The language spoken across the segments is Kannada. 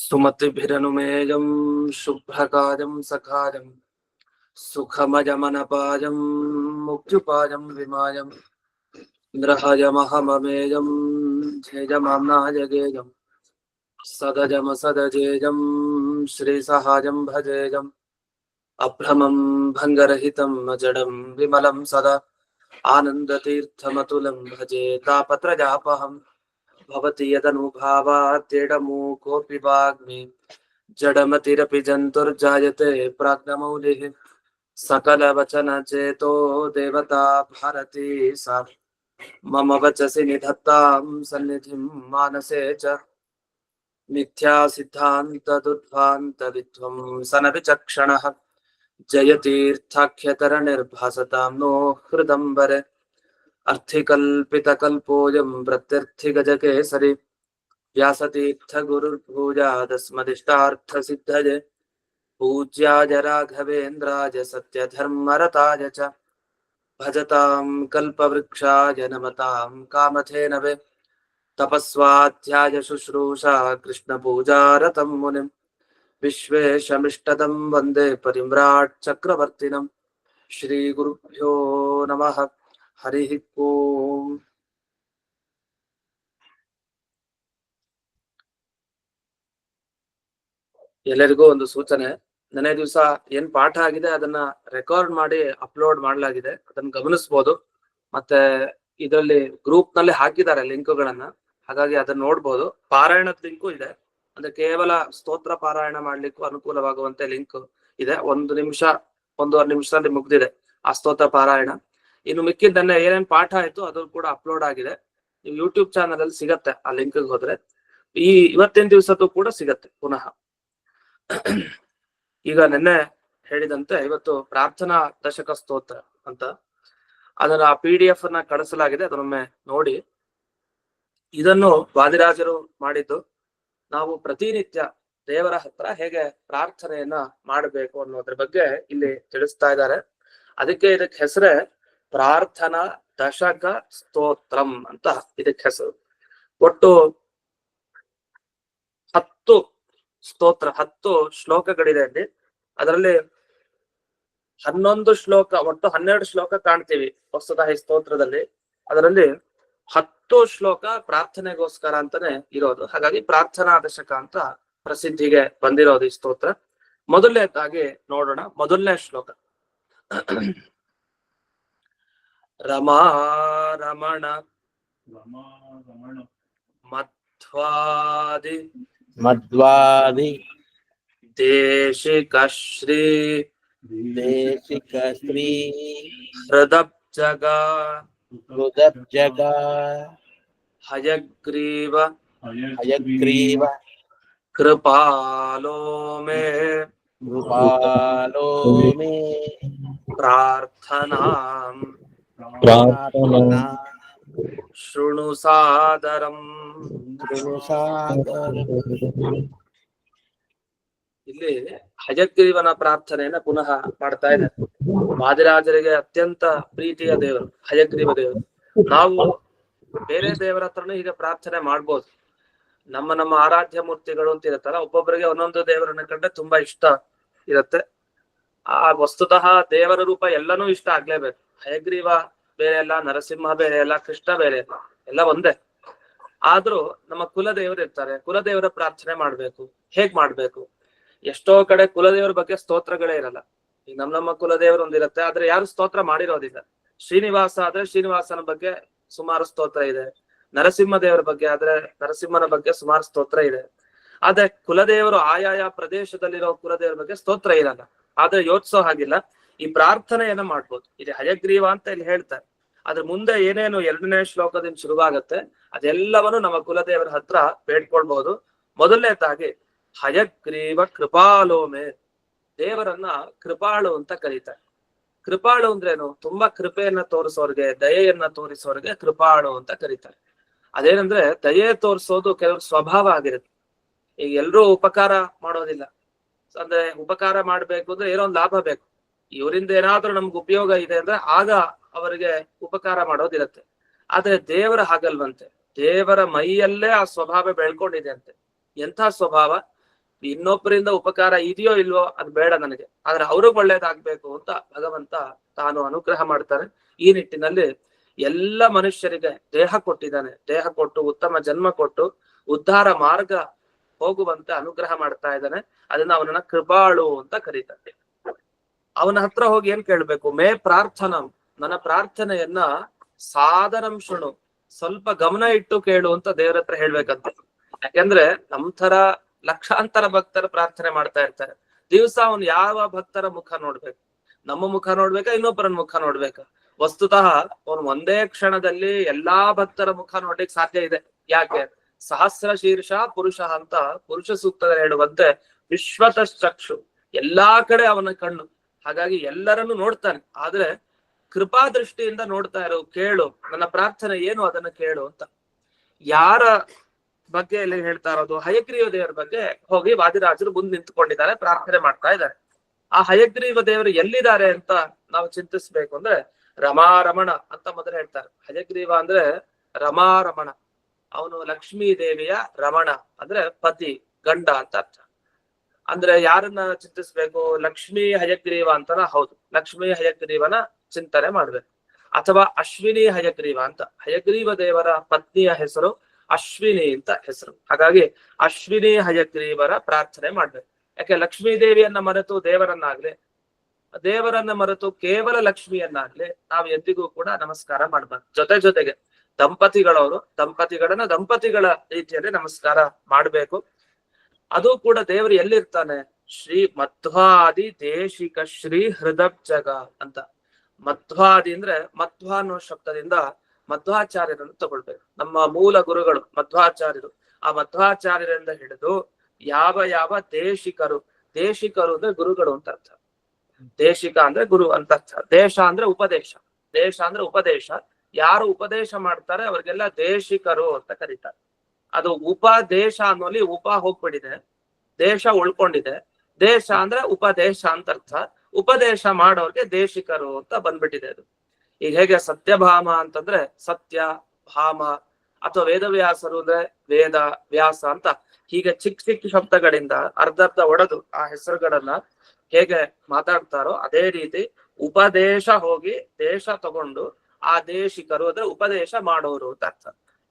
सुमतिभिरनुमेयं शुभ्रकाजं सखाजं सुखमजमनपाजं मुक्त्युपाजं विमायं ग्रहजमहममेयं झेजमाम्नायगेयं सदजमसदजेजं श्रीसहाजं भजेजम् अभ्रमं भङ्गरहितं जडं विमलं सदा आनन्दतीर्थमतुलं भजे तापत्रयापहम् भवति यदनुभावाद्यडमूकोऽपि वाग्मि जडमतिरपि जन्तुर्जायते प्राज्ञमौलिः सकलवचनचेतो देवता भारती सा मम वचसि निधत्तां सन्निधिं मानसे च मिथ्यासिद्धान्तदुद्ध्वान्तविध्वंसनविचक्षणः जयतीर्थाख्यतरनिर्भासतां नो हृदम्बरे अर्थिकल्पितकल्पोऽयं प्रत्यर्थिगजकेसरी व्यासतीर्थगुरुर्भूयादस्मदिष्टार्थसिद्धये पूज्याय राघवेन्द्राय सत्यधर्मरताय च भजतां कल्पवृक्षाय नमतां कामधेनवे तपस्वाध्याय शुश्रूषा कृष्णपूजारतं मुनिं विश्वेशमिष्टदं वन्दे परिम्राट् चक्रवर्तिनं श्रीगुरुभ्यो नमः हरि ओम। ಎಲ್ಲರಿಗೂ ಒಂದು ಸೂಚನೆ, ನೆನೆ ದಿವಸ ಏನ್ ಪಾಠ ಆಗಿದೆ ಅದನ್ನ ರೆಕಾರ್ಡ್ ಮಾಡಿ ಅಪ್ಲೋಡ್ ಮಾಡಲಾಗಿದೆ, ಅದನ್ನ ಗಮನಿಸಬಹುದು. ಮತ್ತೆ ಇದರಲ್ಲಿ ಗ್ರೂಪ್ ನಲ್ಲಿ ಹಾಕಿದ್ದಾರೆ ಲಿಂಕ್ಗಳನ್ನ, ಹಾಗಾಗಿ ಅದನ್ನ ನೋಡ್ಬೋದು. ಪಾರಾಯಣದ ಲಿಂಕು ಇದೆ, ಅಂದ್ರೆ ಕೇವಲ ಸ್ತೋತ್ರ ಪಾರಾಯಣ ಮಾಡ್ಲಿಕ್ಕೂ ಅನುಕೂಲವಾಗುವಂತೆ ಲಿಂಕ್ ಇದೆ. 1 ನಿಮಿಷ 1.5 ನಿಮಿಷದಲ್ಲಿ ಮುಗ್ದಿದೆ ಆ ಸ್ತೋತ್ರ ಪಾರಾಯಣ. ಇನ್ನು ಮಿಕ್ಕಿದ್ದನ್ನೇ ಏನೇನ್ ಪಾಠ ಆಯ್ತು ಅದು ಕೂಡ ಅಪ್ಲೋಡ್ ಆಗಿದೆ. ನೀವು ಯೂಟ್ಯೂಬ್ ಚಾನಲ್ ಅಲ್ಲಿ ಸಿಗತ್ತೆ, ಆ ಲಿಂಕ್ ಹೋದ್ರೆ ಇವತ್ತಿನ ದಿವಸದ್ದು ಕೂಡ ಸಿಗತ್ತೆ ಪುನಃ. ಈಗ ನಿನ್ನೆ ಹೇಳಿದಂತೆ ಇವತ್ತು ಪ್ರಾರ್ಥನಾ ದಶಕ ಸ್ತೋತ್ರ ಅಂತ ಅದನ್ನ PDF ಅನ್ನ ಕಳಿಸಲಾಗಿದೆ, ಅದನ್ನೊಮ್ಮೆ ನೋಡಿ. ಇದನ್ನು ವಾದಿರಾಜರು ಮಾಡಿದ್ದು. ನಾವು ಪ್ರತಿನಿತ್ಯ ದೇವರ ಹತ್ರ ಹೇಗೆ ಪ್ರಾರ್ಥನೆಯನ್ನ ಮಾಡಬೇಕು ಅನ್ನೋದ್ರ ಬಗ್ಗೆ ಇಲ್ಲಿ ತಿಳಿಸ್ತಾ ಇದ್ದಾರೆ. ಅದಕ್ಕೆ ಇದಕ್ಕೆ ಹೆಸರೇ ಪ್ರಾರ್ಥನಾ ದಶಕ ಸ್ತೋತ್ರಂ ಅಂತ ಇದಕ್ಕೆ ಹೆಸರು. ಒಟ್ಟು 10 ಸ್ತೋತ್ರ, 10 ಶ್ಲೋಕಗಳಿದೆ ಅಲ್ಲಿ. ಅದರಲ್ಲಿ 11 ಶ್ಲೋಕ, ಒಟ್ಟು 12 ಶ್ಲೋಕ ಕಾಣ್ತೀವಿ ವಸ್ತುತಃ ಈ ಸ್ತೋತ್ರದಲ್ಲಿ. ಅದರಲ್ಲಿ 10 ಶ್ಲೋಕ ಪ್ರಾರ್ಥನೆಗೋಸ್ಕರ ಅಂತಾನೆ ಇರೋದು. ಹಾಗಾಗಿ ಪ್ರಾರ್ಥನಾ ದಶಕ ಅಂತ ಪ್ರಸಿದ್ಧಿಗೆ ಬಂದಿರೋದು ಈ ಸ್ತೋತ್ರ. ಮೊದಲನೇದಾಗಿ ನೋಡೋಣ, ಮೊದಲನೇ ಶ್ಲೋಕ. ರಮಾ ರಮಣ ಮಧ್ವಾದಿ ದೇಶಿಕ ಶ್ರೀ ಹೃದಬ್ಜಗ ಹಯಗ್ರೀವ ಕೃಪಾಲೋ ಮೇ ಪ್ರಾರ್ಥನಾ ಶೃಣು ಸಾದರಂ. ಇಲ್ಲಿ ಹಯಗ್ರೀವನ ಪ್ರಾರ್ಥನೆಯನ್ನ ಪುನಃ ಮಾಡ್ತಾ ಇದ್ದಾರೆ. ವಾದಿರಾಜರಿಗೆ ಅತ್ಯಂತ ಪ್ರೀತಿಯ ದೇವರು ಹಯಗ್ರೀವ ದೇವರು. ನಾವು ಬೇರೆ ದೇವರ ಹತ್ರನೂ ಈಗ ಪ್ರಾರ್ಥನೆ ಮಾಡ್ಬೋದು. ನಮ್ಮ ಆರಾಧ್ಯ ಮೂರ್ತಿಗಳು ಅಂತ ಇರುತ್ತಲ್ಲ, ಒಬ್ಬೊಬ್ಬರಿಗೆ ಒಂದೊಂದು ದೇವರನ್ನ ಕಂಡ್ರೆ ತುಂಬಾ ಇಷ್ಟ ಇರುತ್ತೆ. ಆ ವಸ್ತುತಃ ದೇವರ ರೂಪ ಎಲ್ಲನೂ ಇಷ್ಟ ಆಗ್ಲೇಬೇಕು. ಹಯಗ್ರೀವ ಬೇರೆ ಅಲ್ಲ, ನರಸಿಂಹ ಬೇರೆ ಅಲ್ಲ, ಕೃಷ್ಣ ಬೇರೆ ಅಲ್ಲ, ಎಲ್ಲ ಒಂದೇ. ಆದ್ರೂ ನಮ್ಮ ಕುಲದೇವರು ಇರ್ತಾರೆ, ಕುಲದೇವರ ಪ್ರಾರ್ಥನೆ ಮಾಡ್ಬೇಕು. ಹೇಗ್ ಮಾಡ್ಬೇಕು? ಎಷ್ಟೋ ಕಡೆ ಕುಲದೇವರ ಬಗ್ಗೆ ಸ್ತೋತ್ರಗಳೇ ಇರಲ್ಲ. ಈಗ ನಮ್ಮ ಕುಲದೇವರು ಒಂದಿರುತ್ತೆ, ಆದ್ರೆ ಯಾರು ಸ್ತೋತ್ರ ಮಾಡಿರೋದಿಲ್ಲ. ಶ್ರೀನಿವಾಸ ಆದ್ರೆ ಶ್ರೀನಿವಾಸನ ಬಗ್ಗೆ ಸುಮಾರು ಸ್ತೋತ್ರ ಇದೆ. ನರಸಿಂಹ ದೇವರ ಬಗ್ಗೆ ಆದ್ರೆ ನರಸಿಂಹನ ಬಗ್ಗೆ ಸುಮಾರು ಸ್ತೋತ್ರ ಇದೆ. ಆದ್ರೆ ಕುಲದೇವರು ಆಯಾಯ ಪ್ರದೇಶದಲ್ಲಿರೋ ಕುಲದೇವರ ಬಗ್ಗೆ ಸ್ತೋತ್ರ ಇರಲ್ಲ. ಆದ್ರೆ ಯೋಚಿಸೋ ಹಾಗಿಲ್ಲ, ಈ ಪ್ರಾರ್ಥನೆಯನ್ನ ಮಾಡ್ಬೋದು. ಇಲ್ಲಿ ಹಯಗ್ರೀವ ಅಂತ ಇಲ್ಲಿ ಹೇಳ್ತಾರೆ. ಅದ್ರ ಮುಂದೆ ಏನೇನು 2ನೇ ಶ್ಲೋಕದಿಂದ ಶುರುವಾಗತ್ತೆ ಅದೆಲ್ಲವನ್ನು ನಮ್ಮ ಕುಲದೇವರ ಹತ್ರ ಬೇಡ್ಕೊಳ್ಬಹುದು. ಮೊದಲನೇದಾಗಿ ಹಯಗ್ರೀವ ಕೃಪಾಲೋಮೆ, ದೇವರನ್ನ ಕೃಪಾಳು ಅಂತ ಕರೀತಾರೆ. ಕೃಪಾಳು ಅಂದ್ರೇನು? ತುಂಬಾ ಕೃಪೆಯನ್ನ ತೋರಿಸೋರ್ಗೆ, ದಯೆಯನ್ನ ತೋರಿಸೋರ್ಗೆ ಕೃಪಾಳು ಅಂತ ಕರೀತಾರೆ. ಅದೇನಂದ್ರೆ ದಯೆ ತೋರಿಸೋದು ಕೆಲವ್ರ ಸ್ವಭಾವ ಆಗಿರುತ್ತೆ. ಈಗ ಎಲ್ರೂ ಉಪಕಾರ ಮಾಡೋದಿಲ್ಲ. ಅಂದ್ರೆ ಉಪಕಾರ ಮಾಡ್ಬೇಕು ಅಂದ್ರೆ ಏನೋ ಒಂದು ಲಾಭ ಬೇಕು, ಇವರಿಂದ ಏನಾದ್ರೂ ನಮ್ಗೆ ಉಪಯೋಗ ಇದೆ ಅಂದ್ರೆ ಆಗ ಅವರಿಗೆ ಉಪಕಾರ ಮಾಡೋದಿರತ್ತೆ. ಆದ್ರೆ ದೇವರ ಹಾಗಲ್ವಂತೆ, ದೇವರ ಮೈಯಲ್ಲೇ ಆ ಸ್ವಭಾವ ಬೆಳ್ಕೊಂಡಿದೆ ಅಂತೆ. ಎಂಥ ಸ್ವಭಾವ? ಇನ್ನೊಬ್ಬರಿಂದ ಉಪಕಾರ ಇದೆಯೋ ಇಲ್ವೋ ಅದು ಬೇಡ ನನಗೆ, ಆದ್ರೆ ಅವ್ರಿಗೆ ಒಳ್ಳೇದಾಗ್ಬೇಕು ಅಂತ ಭಗವಂತ ತಾನು ಅನುಗ್ರಹ ಮಾಡ್ತಾನೆ. ಈ ನಿಟ್ಟಿನಲ್ಲಿ ಎಲ್ಲ ಮನುಷ್ಯರಿಗೆ ದೇಹ ಕೊಟ್ಟಿದ್ದಾನೆ, ದೇಹ ಕೊಟ್ಟು ಉತ್ತಮ ಜನ್ಮ ಕೊಟ್ಟು ಉದ್ಧಾರ ಮಾರ್ಗ ಹೋಗುವಂತೆ ಅನುಗ್ರಹ ಮಾಡ್ತಾ ಇದ್ದಾನೆ. ಅದನ್ನ ಅವನನ್ನ ಕೃಪಾಳು ಅಂತ ಕರೀತಾರೆ. ಅವನ ಹತ್ರ ಹೋಗಿ ಏನ್ ಕೇಳ್ಬೇಕು? ಮೇ ಪ್ರಾರ್ಥನಂ, ನನ್ನ ಪ್ರಾರ್ಥನೆಯನ್ನ ಸಾಧನಂ ಶೃಣು, ಸ್ವಲ್ಪ ಗಮನ ಇಟ್ಟು ಕೇಳು ಅಂತ ದೇವರ ಹತ್ರ ಹೇಳ್ಬೇಕಂತೆ. ಯಾಕೆಂದ್ರೆ ನಮ್ ತರ ಲಕ್ಷಾಂತರ ಭಕ್ತರ ಪ್ರಾರ್ಥನೆ ಮಾಡ್ತಾ ಇರ್ತಾರೆ. ದಿವಸ ಅವನು ಯಾವ ಭಕ್ತರ ಮುಖ ನೋಡ್ಬೇಕು? ನಮ್ಮ ಮುಖ ನೋಡ್ಬೇಕಾ, ಇನ್ನೊಬ್ಬರ ಮುಖ ನೋಡ್ಬೇಕಾ? ವಸ್ತುತಃ ಅವನು ಒಂದೇ ಕ್ಷಣದಲ್ಲಿ ಎಲ್ಲಾ ಭಕ್ತರ ಮುಖ ನೋಡ್ಲಿಕ್ಕೆ ಸಾಧ್ಯ ಇದೆ. ಯಾಕೆ? ಸಹಸ್ರ ಶೀರ್ಷ ಪುರುಷ ಅಂತ ಪುರುಷ ಸೂಕ್ತದಲ್ಲಿ ಹೇಳುವಂತೆ ವಿಶ್ವತಶ್ಚಕ್ಷು, ಎಲ್ಲಾ ಕಡೆ ಅವನ ಕಣ್ಣು. ಹಾಗಾಗಿ ಎಲ್ಲರನ್ನು ನೋಡ್ತಾನೆ. ಆದ್ರೆ ಕೃಪಾ ದೃಷ್ಟಿಯಿಂದ ನೋಡ್ತಾ ಇರೋ, ಕೇಳು ನನ್ನ ಪ್ರಾರ್ಥನೆ ಏನು ಅದನ್ನ ಕೇಳು ಅಂತ. ಯಾರ ಬಗ್ಗೆ ಇಲ್ಲಿ ಹೇಳ್ತಾ ಇರೋದು? ಹಯಗ್ರೀವ ದೇವರ ಬಗ್ಗೆ ಹೋಗಿ ವಾದಿರಾಜರು ಮುಂದೆ ನಿಂತ್ಕೊಂಡಿದ್ದಾರೆ, ಪ್ರಾರ್ಥನೆ ಮಾಡ್ತಾ ಇದ್ದಾರೆ. ಆ ಹಯಗ್ರೀವ ದೇವರು ಎಲ್ಲಿದ್ದಾರೆ ಅಂತ ನಾವು ಚಿಂತಿಸ್ಬೇಕು ಅಂದ್ರೆ ರಮಾರಮಣ ಅಂತ ಮೊದಲು ಹೇಳ್ತಾರೆ. ಹಯಗ್ರೀವ ಅಂದ್ರೆ ರಮಾರಮಣ, ಅವನು ಲಕ್ಷ್ಮೀ ದೇವಿಯ ರಮಣ ಅಂದ್ರೆ ಪತಿ, ಗಂಡ ಅಂತ ಅರ್ಥ. ಅಂದ್ರೆ ಯಾರನ್ನ ಚಿಂತಿಸ್ಬೇಕು? ಲಕ್ಷ್ಮೀ ಹಯಗ್ರೀವ ಅಂತನ? ಹೌದು, ಲಕ್ಷ್ಮೀ ಹಯಗ್ರೀವನ ಚಿಂತನೆ ಮಾಡ್ಬೇಕು. ಅಥವಾ ಅಶ್ವಿನಿ ಹಯಗ್ರೀವ ಅಂತ, ಹಯಗ್ರೀವ ದೇವರ ಪತ್ನಿಯ ಹೆಸರು ಅಶ್ವಿನಿ ಅಂತ ಹೆಸರು. ಹಾಗಾಗಿ ಅಶ್ವಿನಿ ಹಯಗ್ರೀವರ ಪ್ರಾರ್ಥನೆ ಮಾಡ್ಬೇಕು. ಯಾಕೆ? ಲಕ್ಷ್ಮೀ ದೇವಿಯನ್ನ ಮರೆತು ದೇವರನ್ನಾಗ್ಲಿ, ದೇವರನ್ನ ಮರೆತು ಕೇವಲ ಲಕ್ಷ್ಮಿಯನ್ನಾಗ್ಲಿ ನಾವು ಎಂದಿಗೂ ಕೂಡ ನಮಸ್ಕಾರ ಮಾಡ್ಬಾರ್ದು. ಜೊತೆಗೆ ದಂಪತಿಗಳವರು ದಂಪತಿಗಳ ರೀತಿಯಲ್ಲಿ ನಮಸ್ಕಾರ ಮಾಡ್ಬೇಕು. ಅದು ಕೂಡ ದೇವರು ಎಲ್ಲಿರ್ತಾನೆ? ಶ್ರೀ ಮಧ್ವಾದಿ ದೇಶಿಕ ಶ್ರೀ ಹೃದಬ್ಜಗ ಅಂತ. ಮಧ್ವಾದಿ ಅಂದ್ರೆ ಮಧ್ವ ಅನ್ನೋ ಶಬ್ದದಿಂದ ಮಧ್ವಾಚಾರ್ಯರನ್ನು ತಗೊಳ್ಬೇಕು. ನಮ್ಮ ಮೂಲ ಗುರುಗಳು ಮಧ್ವಾಚಾರ್ಯರು. ಆ ಮಧ್ವಾಚಾರ್ಯರಿಂದ ಹಿಡಿದು ಯಾವ ದೇಶಿಕರು ಅಂದ್ರೆ ಗುರುಗಳು ಅಂತ ಅರ್ಥ. ದೇಶಿಕ ಅಂದ್ರೆ ಗುರು ಅಂತ ಅರ್ಥ. ದೇಶ ಅಂದ್ರೆ ಉಪದೇಶ. ಯಾರು ಉಪದೇಶ ಮಾಡ್ತಾರೆ ಅವ್ರಿಗೆಲ್ಲ ದೇಶಿಕರು ಅಂತ ಕರೀತಾರೆ. ಅದು ಉಪದೇಶ ಅನ್ನೋಲಿ ಉಪ ಹೋಗ್ಬಿಟ್ಟಿದೆ, ದೇಶ ಉಳ್ಕೊಂಡಿದೆ. ದೇಶ ಅಂದ್ರೆ ಉಪದೇಶ ಅಂತ ಅರ್ಥ. ಉಪದೇಶ ಮಾಡೋರ್ಗೆ ದೇಶಿಕರು ಅಂತ ಬಂದ್ಬಿಟ್ಟಿದೆ ಅದು. ಈಗ ಹೇಗೆ ಸತ್ಯಭಾಮ ಅಂತಂದ್ರೆ ಸತ್ಯ ಭಾಮ, ಅಥವಾ ವೇದವ್ಯಾಸರು ಅಂದ್ರೆ ವೇದ ವ್ಯಾಸ ಅಂತ, ಹೀಗೆ ಚಿಕ್ಕ ಶಬ್ದಗಳಿಂದ ಅರ್ಧ ಒಡೆದು ಆ ಹೆಸರುಗಳನ್ನ ಹೇಗೆ ಮಾತಾಡ್ತಾರೋ ಅದೇ ರೀತಿ ಉಪದೇಶ ಹೋಗಿ ದೇಶ ತಗೊಂಡು ಆ ದೇಶಿಕರು ಅಂದ್ರೆ ಉಪದೇಶ ಮಾಡೋರು ಅಂತ ಅರ್ಥ.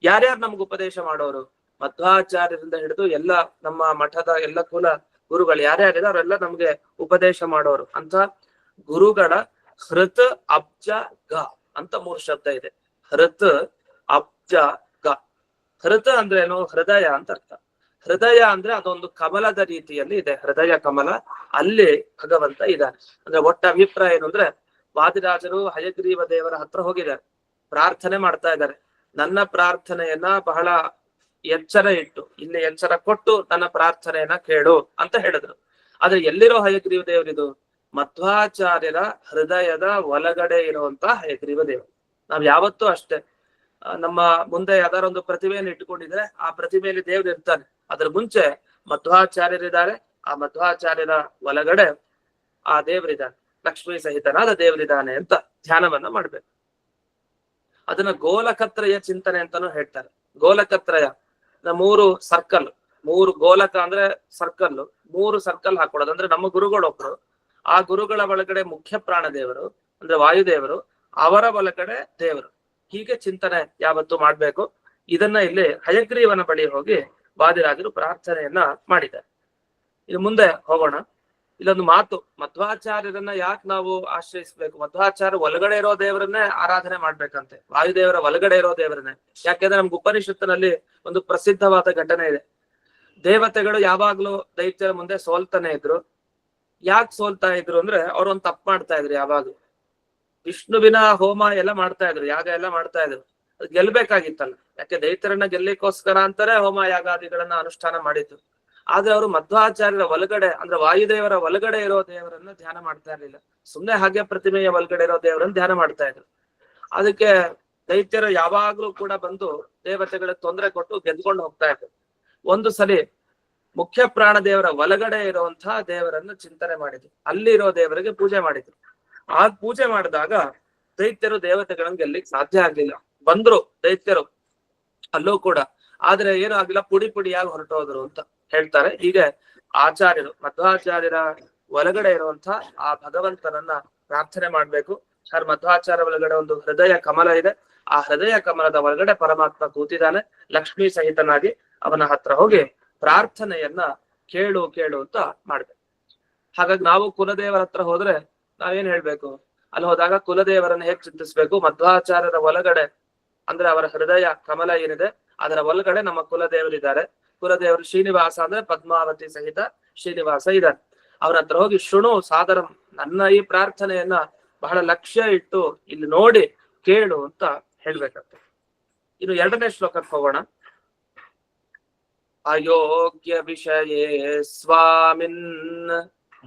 ಯಾರ್ಯಾರು ನಮ್ಗೆ ಉಪದೇಶ ಮಾಡೋರು? ಮಧ್ವಾಚಾರ್ಯರಿಂದ ಹಿಡಿದು ಎಲ್ಲ ನಮ್ಮ ಮಠದ ಎಲ್ಲ ಕುಲ ಗುರುಗಳು ಯಾರ್ಯಾರಿದೆ ಅವರೆಲ್ಲ ನಮ್ಗೆ ಉಪದೇಶ ಮಾಡೋರು ಅಂತ. ಗುರುಗಳ ಹೃತ್ ಅಬ್ಜ ಗ ಅಂತ 3 ಶಬ್ದ ಇದೆ. ಹೃತ್ ಅಬ್ಜ ಗ. ಹೃತ್ ಅಂದ್ರೆ ಏನು? ಹೃದಯ ಅಂತ ಅರ್ಥ. ಹೃದಯ ಅಂದ್ರೆ ಅದೊಂದು ಕಮಲದ ರೀತಿಯಲ್ಲಿ ಇದೆ, ಹೃದಯ ಕಮಲ, ಅಲ್ಲಿ ಭಗವಂತ ಇದ್ದಾನೆ. ಅಂದ್ರೆ ಒಟ್ಟ ಅಭಿಪ್ರಾಯ ಏನು ಅಂದ್ರೆ ವಾದಿರಾಜರು ಹಯಗ್ರೀವ ದೇವರ ಹತ್ರ ಹೋಗಿದ್ದಾರೆ, ಪ್ರಾರ್ಥನೆ ಮಾಡ್ತಾ ಇದ್ದಾರೆ. ನನ್ನ ಪ್ರಾರ್ಥನೆಯನ್ನ ಬಹಳ ಎಚ್ಚರ ಇಟ್ಟು, ಇಲ್ಲಿ ಎಚ್ಚರ ಕೊಟ್ಟು ನನ್ನ ಪ್ರಾರ್ಥನೆಯನ್ನ ಕೇಳು ಅಂತ ಹೇಳಿದ್ರು. ಆದ್ರೆ ಎಲ್ಲಿರೋ ಹಯಗ್ರೀವ ದೇವರಿದು? ಮಧ್ವಾಚಾರ್ಯರ ಹೃದಯದ ಒಳಗಡೆ ಇರುವಂತ ಹಯಗ್ರೀವ ದೇವರು. ನಾವ್ ಯಾವತ್ತೂ ಅಷ್ಟೇ, ನಮ್ಮ ಮುಂದೆ ಯಾವ್ದಾರ ಒಂದು ಪ್ರತಿಮೆಯನ್ನು ಇಟ್ಟುಕೊಂಡಿದ್ರೆ ಆ ಪ್ರತಿಮೆಯಲ್ಲಿ ದೇವ್ರು ಇರ್ತಾನೆ. ಅದ್ರ ಮುಂಚೆ ಮಧ್ವಾಚಾರ್ಯರಿದ್ದಾರೆ, ಆ ಮಧ್ವಾಚಾರ್ಯರ ಒಳಗಡೆ ಆ ದೇವರಿದ್ದಾನೆ, ಲಕ್ಷ್ಮೀ ಸಹಿತನಾದ ದೇವರಿದ್ದಾನೆ ಅಂತ ಧ್ಯಾನವನ್ನ ಮಾಡ್ಬೇಕು. ಅದನ್ನ ಗೋಲಕತ್ರಯ ಚಿಂತನೆ ಅಂತಾನು ಹೇಳ್ತಾರೆ. ಗೋಲಕತ್ರಯ 3 ಸರ್ಕಲ್, 3 ಗೋಲಕ ಅಂದ್ರೆ ಸರ್ಕಲ್, 3 ಸರ್ಕಲ್ ಹಾಕೊಳ್ಳೋದು. ಅಂದ್ರೆ ನಮ್ಮ ಗುರುಗಳೊಬ್ರು, ಆ ಗುರುಗಳ ಒಳಗಡೆ ಮುಖ್ಯ ಪ್ರಾಣ ದೇವರು ಅಂದ್ರೆ ವಾಯುದೇವರು, ಅವರ ಒಳಗಡೆ ದೇವರು. ಹೀಗೆ ಚಿಂತನೆ ಯಾವತ್ತು ಮಾಡ್ಬೇಕು. ಇದನ್ನ ಇಲ್ಲಿ ಹಯಗ್ರೀವನ ಬಳಿ ಹೋಗಿ ವಾದಿರಾಜರು ಪ್ರಾರ್ಥನೆಯನ್ನ ಮಾಡಿದ್ದಾರೆ. ಇನ್ನು ಮುಂದೆ ಹೋಗೋಣ. ಇಲ್ಲೊಂದು ಮಾತು, ಮಧ್ವಾಚಾರ್ಯರನ್ನ ಯಾಕೆ ನಾವು ಆಶ್ರಯಿಸ್ಬೇಕು? ಮಧ್ವಾಚಾರ್ಯ ಒಳಗಡೆ ಇರೋ ದೇವರನ್ನೇ ಆರಾಧನೆ ಮಾಡ್ಬೇಕಂತೆ, ವಾಯುದೇವರ ಒಳಗಡೆ ಇರೋ ದೇವರನ್ನೇ. ಯಾಕೆಂದ್ರೆ ನಮ್ಗೆ ಉಪನಿಷತ್ತಿನಲ್ಲಿ ಒಂದು ಪ್ರಸಿದ್ಧವಾದ ಘಟನೆ ಇದೆ. ದೇವತೆಗಳು ಯಾವಾಗ್ಲೂ ದೈತ್ಯರ ಮುಂದೆ ಸೋಲ್ತಾನೆ ಇದ್ರು. ಯಾಕೆ ಸೋಲ್ತಾ ಇದ್ರು ಅಂದ್ರೆ ಅವ್ರೊಂದು ತಪ್ಪು ಮಾಡ್ತಾ ಇದ್ರು. ಯಾವಾಗ್ಲೂ ವಿಷ್ಣುವಿನ ಹೋಮ ಎಲ್ಲ ಮಾಡ್ತಾ ಇದ್ರು, ಯಾಗ ಎಲ್ಲ ಮಾಡ್ತಾ ಇದ್ರು. ಅದು ಗೆಲ್ಬೇಕಾಗಿತ್ತಲ್ಲ, ಯಾಕೆ ದೈತ್ಯರನ್ನ ಗೆಲ್ಲಿಕ್ಕೋಸ್ಕರ ಅಂತಾನೆ ಹೋಮ ಯಾಗಾದಿಗಳನ್ನ ಅನುಷ್ಠಾನ ಮಾಡಿದ್ದು. ಆದ್ರೆ ಅವರು ಮಧ್ವಾಚಾರ್ಯರ ಒಳಗಡೆ ಅಂದ್ರೆ ವಾಯುದೇವರ ಒಳಗಡೆ ಇರೋ ದೇವರನ್ನ ಧ್ಯಾನ ಮಾಡ್ತಾ ಇರ್ಲಿಲ್ಲ. ಸುಮ್ನೆ ಹಾಗೆ ಪ್ರತಿಮೆಯ ಒಳಗಡೆ ಇರೋ ದೇವರನ್ನ ಧ್ಯಾನ ಮಾಡ್ತಾ ಇದ್ರು. ಅದಕ್ಕೆ ದೈತ್ಯರು ಯಾವಾಗ್ಲೂ ಕೂಡ ಬಂದು ದೇವತೆಗಳಿಗೆ ತೊಂದರೆ ಕೊಟ್ಟು ಗೆದ್ಕೊಂಡು ಹೋಗ್ತಾ ಇದ್ರು. ಒಂದು ಸಲಿ ಮುಖ್ಯ ಪ್ರಾಣ ದೇವರ ಒಳಗಡೆ ಇರುವಂತಹ ದೇವರನ್ನು ಚಿಂತನೆ ಮಾಡಿದ್ರು, ಅಲ್ಲಿ ಇರೋ ದೇವರಿಗೆ ಪೂಜೆ ಮಾಡಿದ್ರು. ಆ ಪೂಜೆ ಮಾಡಿದಾಗ ದೈತ್ಯರು ದೇವತೆಗಳನ್ನು ಗೆಲ್ಲಿಕ್ ಸಾಧ್ಯ ಆಗ್ಲಿಲ್ಲ. ಬಂದ್ರು ದೈತ್ಯರು ಅಲ್ಲೂ ಕೂಡ, ಆದ್ರೆ ಏನು ಆಗಿಲ್ಲ, ಪುಡಿ ಪುಡಿಯಾಗಿ ಹೊರಟೋದ್ರು ಅಂತ ಹೇಳ್ತಾರೆ. ಹೀಗೆ ಆಚಾರ್ಯರು ಮಧ್ವಾಚಾರ್ಯರ ಒಳಗಡೆ ಇರುವಂತ ಆ ಭಗವಂತನನ್ನ ಪ್ರಾರ್ಥನೆ ಮಾಡ್ಬೇಕು. ಸರ್ ಮಧ್ವಾಚಾರ್ಯ ಒಳಗಡೆ ಒಂದು ಹೃದಯ ಕಮಲ ಇದೆ, ಆ ಹೃದಯ ಕಮಲದ ಒಳಗಡೆ ಪರಮಾತ್ಮ ಕೂತಿದ್ದಾನೆ ಲಕ್ಷ್ಮೀ ಸಹಿತನಾಗಿ. ಅವನ ಹತ್ರ ಹೋಗಿ ಪ್ರಾರ್ಥನೆಯನ್ನ ಕೇಳು ಕೇಳು ಅಂತ ಮಾಡ್ಬೇಕು. ಹಾಗಾಗಿ ನಾವು ಕುಲದೇವರ ಹತ್ರ ಹೋದ್ರೆ ನಾವೇನ್ ಹೇಳ್ಬೇಕು? ಅಲ್ಲಿ ಹೋದಾಗ ಕುಲದೇವರನ್ನ ಹೇಗ್ ಚಿಂತಿಸ್ಬೇಕು? ಮಧ್ವಾಚಾರ್ಯರ ಒಳಗಡೆ ಅಂದ್ರೆ ಅವರ ಹೃದಯ ಕಮಲ ಏನಿದೆ ಅದರ ಒಳಗಡೆ ನಮ್ಮ ಕುಲದೇವರಿದ್ದಾರೆ. ಕುಲದೇವರು ಶ್ರೀನಿವಾಸ ಅಂದ್ರೆ ಪದ್ಮಾವತಿ ಸಹಿತ ಶ್ರೀನಿವಾಸ ಇದ್ದಾರೆ. ಅವ್ರ ಹತ್ರ ಹೋಗಿ ಶೃಣು ಸಾದರಂ, ನನ್ನ ಈ ಪ್ರಾರ್ಥನೆಯನ್ನ ಬಹಳ ಲಕ್ಷ್ಯ ಇಟ್ಟು ಇಲ್ಲಿ ನೋಡಿ ಕೇಳು ಅಂತ ಹೇಳ್ಬೇಕಾಗ್ತದೆ. ಇನ್ನು ಎರಡನೇ ಶ್ಲೋಕಕ್ಕೆ ಹೋಗೋಣ. ಅಯೋಗ್ಯ ವಿಷಯೇ ಸ್ವಾಮಿನ್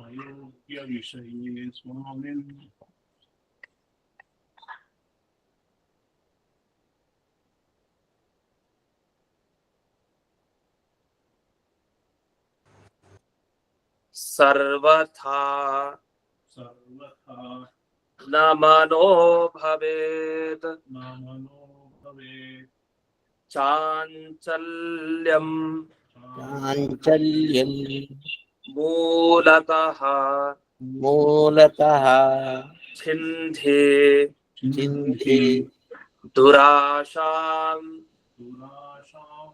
ಅಯೋಗ್ಯ ವಿಷಯೇ ಸ್ವಾಮಿನ್ ಸರ್ವಥಾ ಸರ್ವಥಾ ನ ಮನೋ ಭವೇತ್ ನ ಮನೋ ಭವೇತ್ ಚಾಂಚಲ್ಯಂ ಚಾಂಚಲ್ಯಂ ಮೂಲತಃ ಮೂಲತಃ ಛಿಂಧಿ ಚಿಂಧಿ ದುರಾಶಾಂ ದುರಾಶಾಂ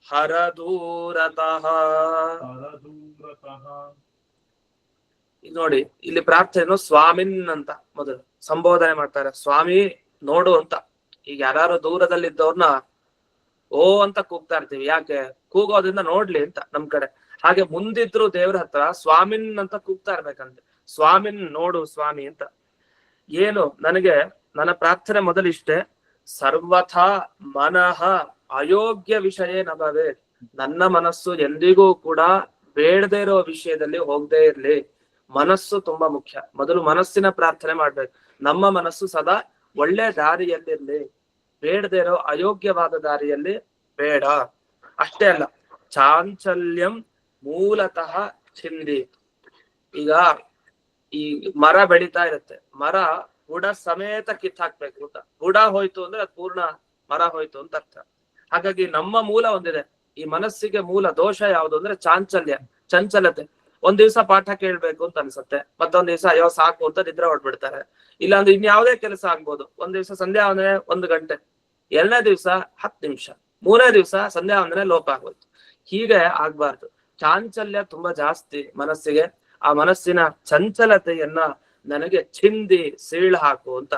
ಹರದೂರತಃ. ಪರದೂರತಃ. ನೋಡಿ ಇಲ್ಲಿ ಪ್ರಾರ್ಥನೆಯನ್ನು ಸ್ವಾಮಿನ್ ಅಂತ ಮೊದಲು ಸಂಬೋಧನೆ ಮಾಡ್ತಾರೆ. ಸ್ವಾಮಿ ನೋಡು ಅಂತ. ಈಗ ಯಾರು ದೂರದಲ್ಲಿದ್ದವ್ರನ್ನ ಓ ಅಂತ ಕೂಗ್ತಾ ಇರ್ತೀವಿ, ಯಾಕೆ? ಕೂಗೋದ್ರಿಂದ ನೋಡ್ಲಿ ಅಂತ ನಮ್ ಕಡೆ. ಹಾಗೆ ಮುಂದಿದ್ರು ದೇವ್ರ ಹತ್ರ ಸ್ವಾಮಿನ್ ಅಂತ ಕೂಗ್ತಾ ಇರ್ಬೇಕಂತೆ. ಸ್ವಾಮಿನ್ ನೋಡು ಸ್ವಾಮಿ ಅಂತ. ಏನು ನನಗೆ ನನ್ನ ಪ್ರಾರ್ಥನೆ ಮೊದಲಿಷ್ಟೇ, ಸರ್ವಥಾ ಮನಃ ಅಯೋಗ್ಯ ವಿಷಯ ನಭವೇ, ನನ್ನ ಮನಸ್ಸು ಎಂದಿಗೂ ಕೂಡ ಬೇಡದೇ ಇರೋ ವಿಷಯದಲ್ಲಿ ಹೋಗದೆ ಇರ್ಲಿ. ಮನಸ್ಸು ತುಂಬಾ ಮುಖ್ಯ. ಮೊದಲು ಮನಸ್ಸಿನ ಪ್ರಾರ್ಥನೆ ಮಾಡ್ಬೇಕು. ನಮ್ಮ ಮನಸ್ಸು ಸದಾ ಒಳ್ಳೆ ದಾರಿಯಲ್ಲಿರ್ಲಿ, ಬೇಡದೇ ಇರೋ ಅಯೋಗ್ಯವಾದ ದಾರಿಯಲ್ಲಿ ಬೇಡ. ಅಷ್ಟೇ ಅಲ್ಲ, ಚಾಂಚಲ್ಯಂ ಮೂಲತಃ ಛಿಂದಿ. ಈಗ ಈ ಮರ ಬೆಳೀತಾ ಇರುತ್ತೆ, ಮರ ಬುಡ ಸಮೇತ ಕಿತ್ತಾಕ್ಬೇಕು ಅಂತ. ಬುಡ ಹೋಯ್ತು ಅಂದ್ರೆ ಅದು ಪೂರ್ಣ ಮರ ಹೋಯ್ತು ಅಂತ ಅರ್ಥ. ಹಾಗಾಗಿ ನಮ್ಮ ಮೂಲ ಒಂದಿದೆ. ಈ ಮನಸ್ಸಿಗೆ ಮೂಲ ದೋಷ ಯಾವುದು ಅಂದ್ರೆ ಚಾಂಚಲ್ಯ, ಚಂಚಲತೆ. ಒಂದ್ ದಿವ್ಸ ಪಾಠ ಕೇಳ್ಬೇಕು ಅಂತ ಅನ್ಸುತ್ತೆ, ಮತ್ತೊಂದ್ ದಿವ್ಸ ಅಯ್ಯೋ ಸಾಕು ಅಂತ ನಿದ್ರೆ ಹೊಡ್ಬಿಡ್ತಾರೆ. ಇಲ್ಲಾಂದ್ರೆ ಇನ್ಯಾವುದೇ ಕೆಲಸ ಆಗ್ಬೋದು. ಒಂದ್ ದಿವ್ಸ ಸಂಧ್ಯಾ ವಂದನೆ 1 ಗಂಟೆ, 2ನೇ ದಿವ್ಸ 10 ನಿಮಿಷ, 3ನೇ ದಿವ್ಸ ಸಂಧ್ಯಾ ವಂದನೆ ಲೋಪ ಆಗೋಯ್ತು. ಹೀಗೆ ಆಗ್ಬಾರ್ದು. ಚಾಂಚಲ್ಯ ತುಂಬಾ ಜಾಸ್ತಿ ಮನಸ್ಸಿಗೆ. ಆ ಮನಸ್ಸಿನ ಚಂಚಲತೆಯನ್ನ ನನಗೆ ಚಿಂದಿ ಸೀಳ್ ಹಾಕು ಅಂತ.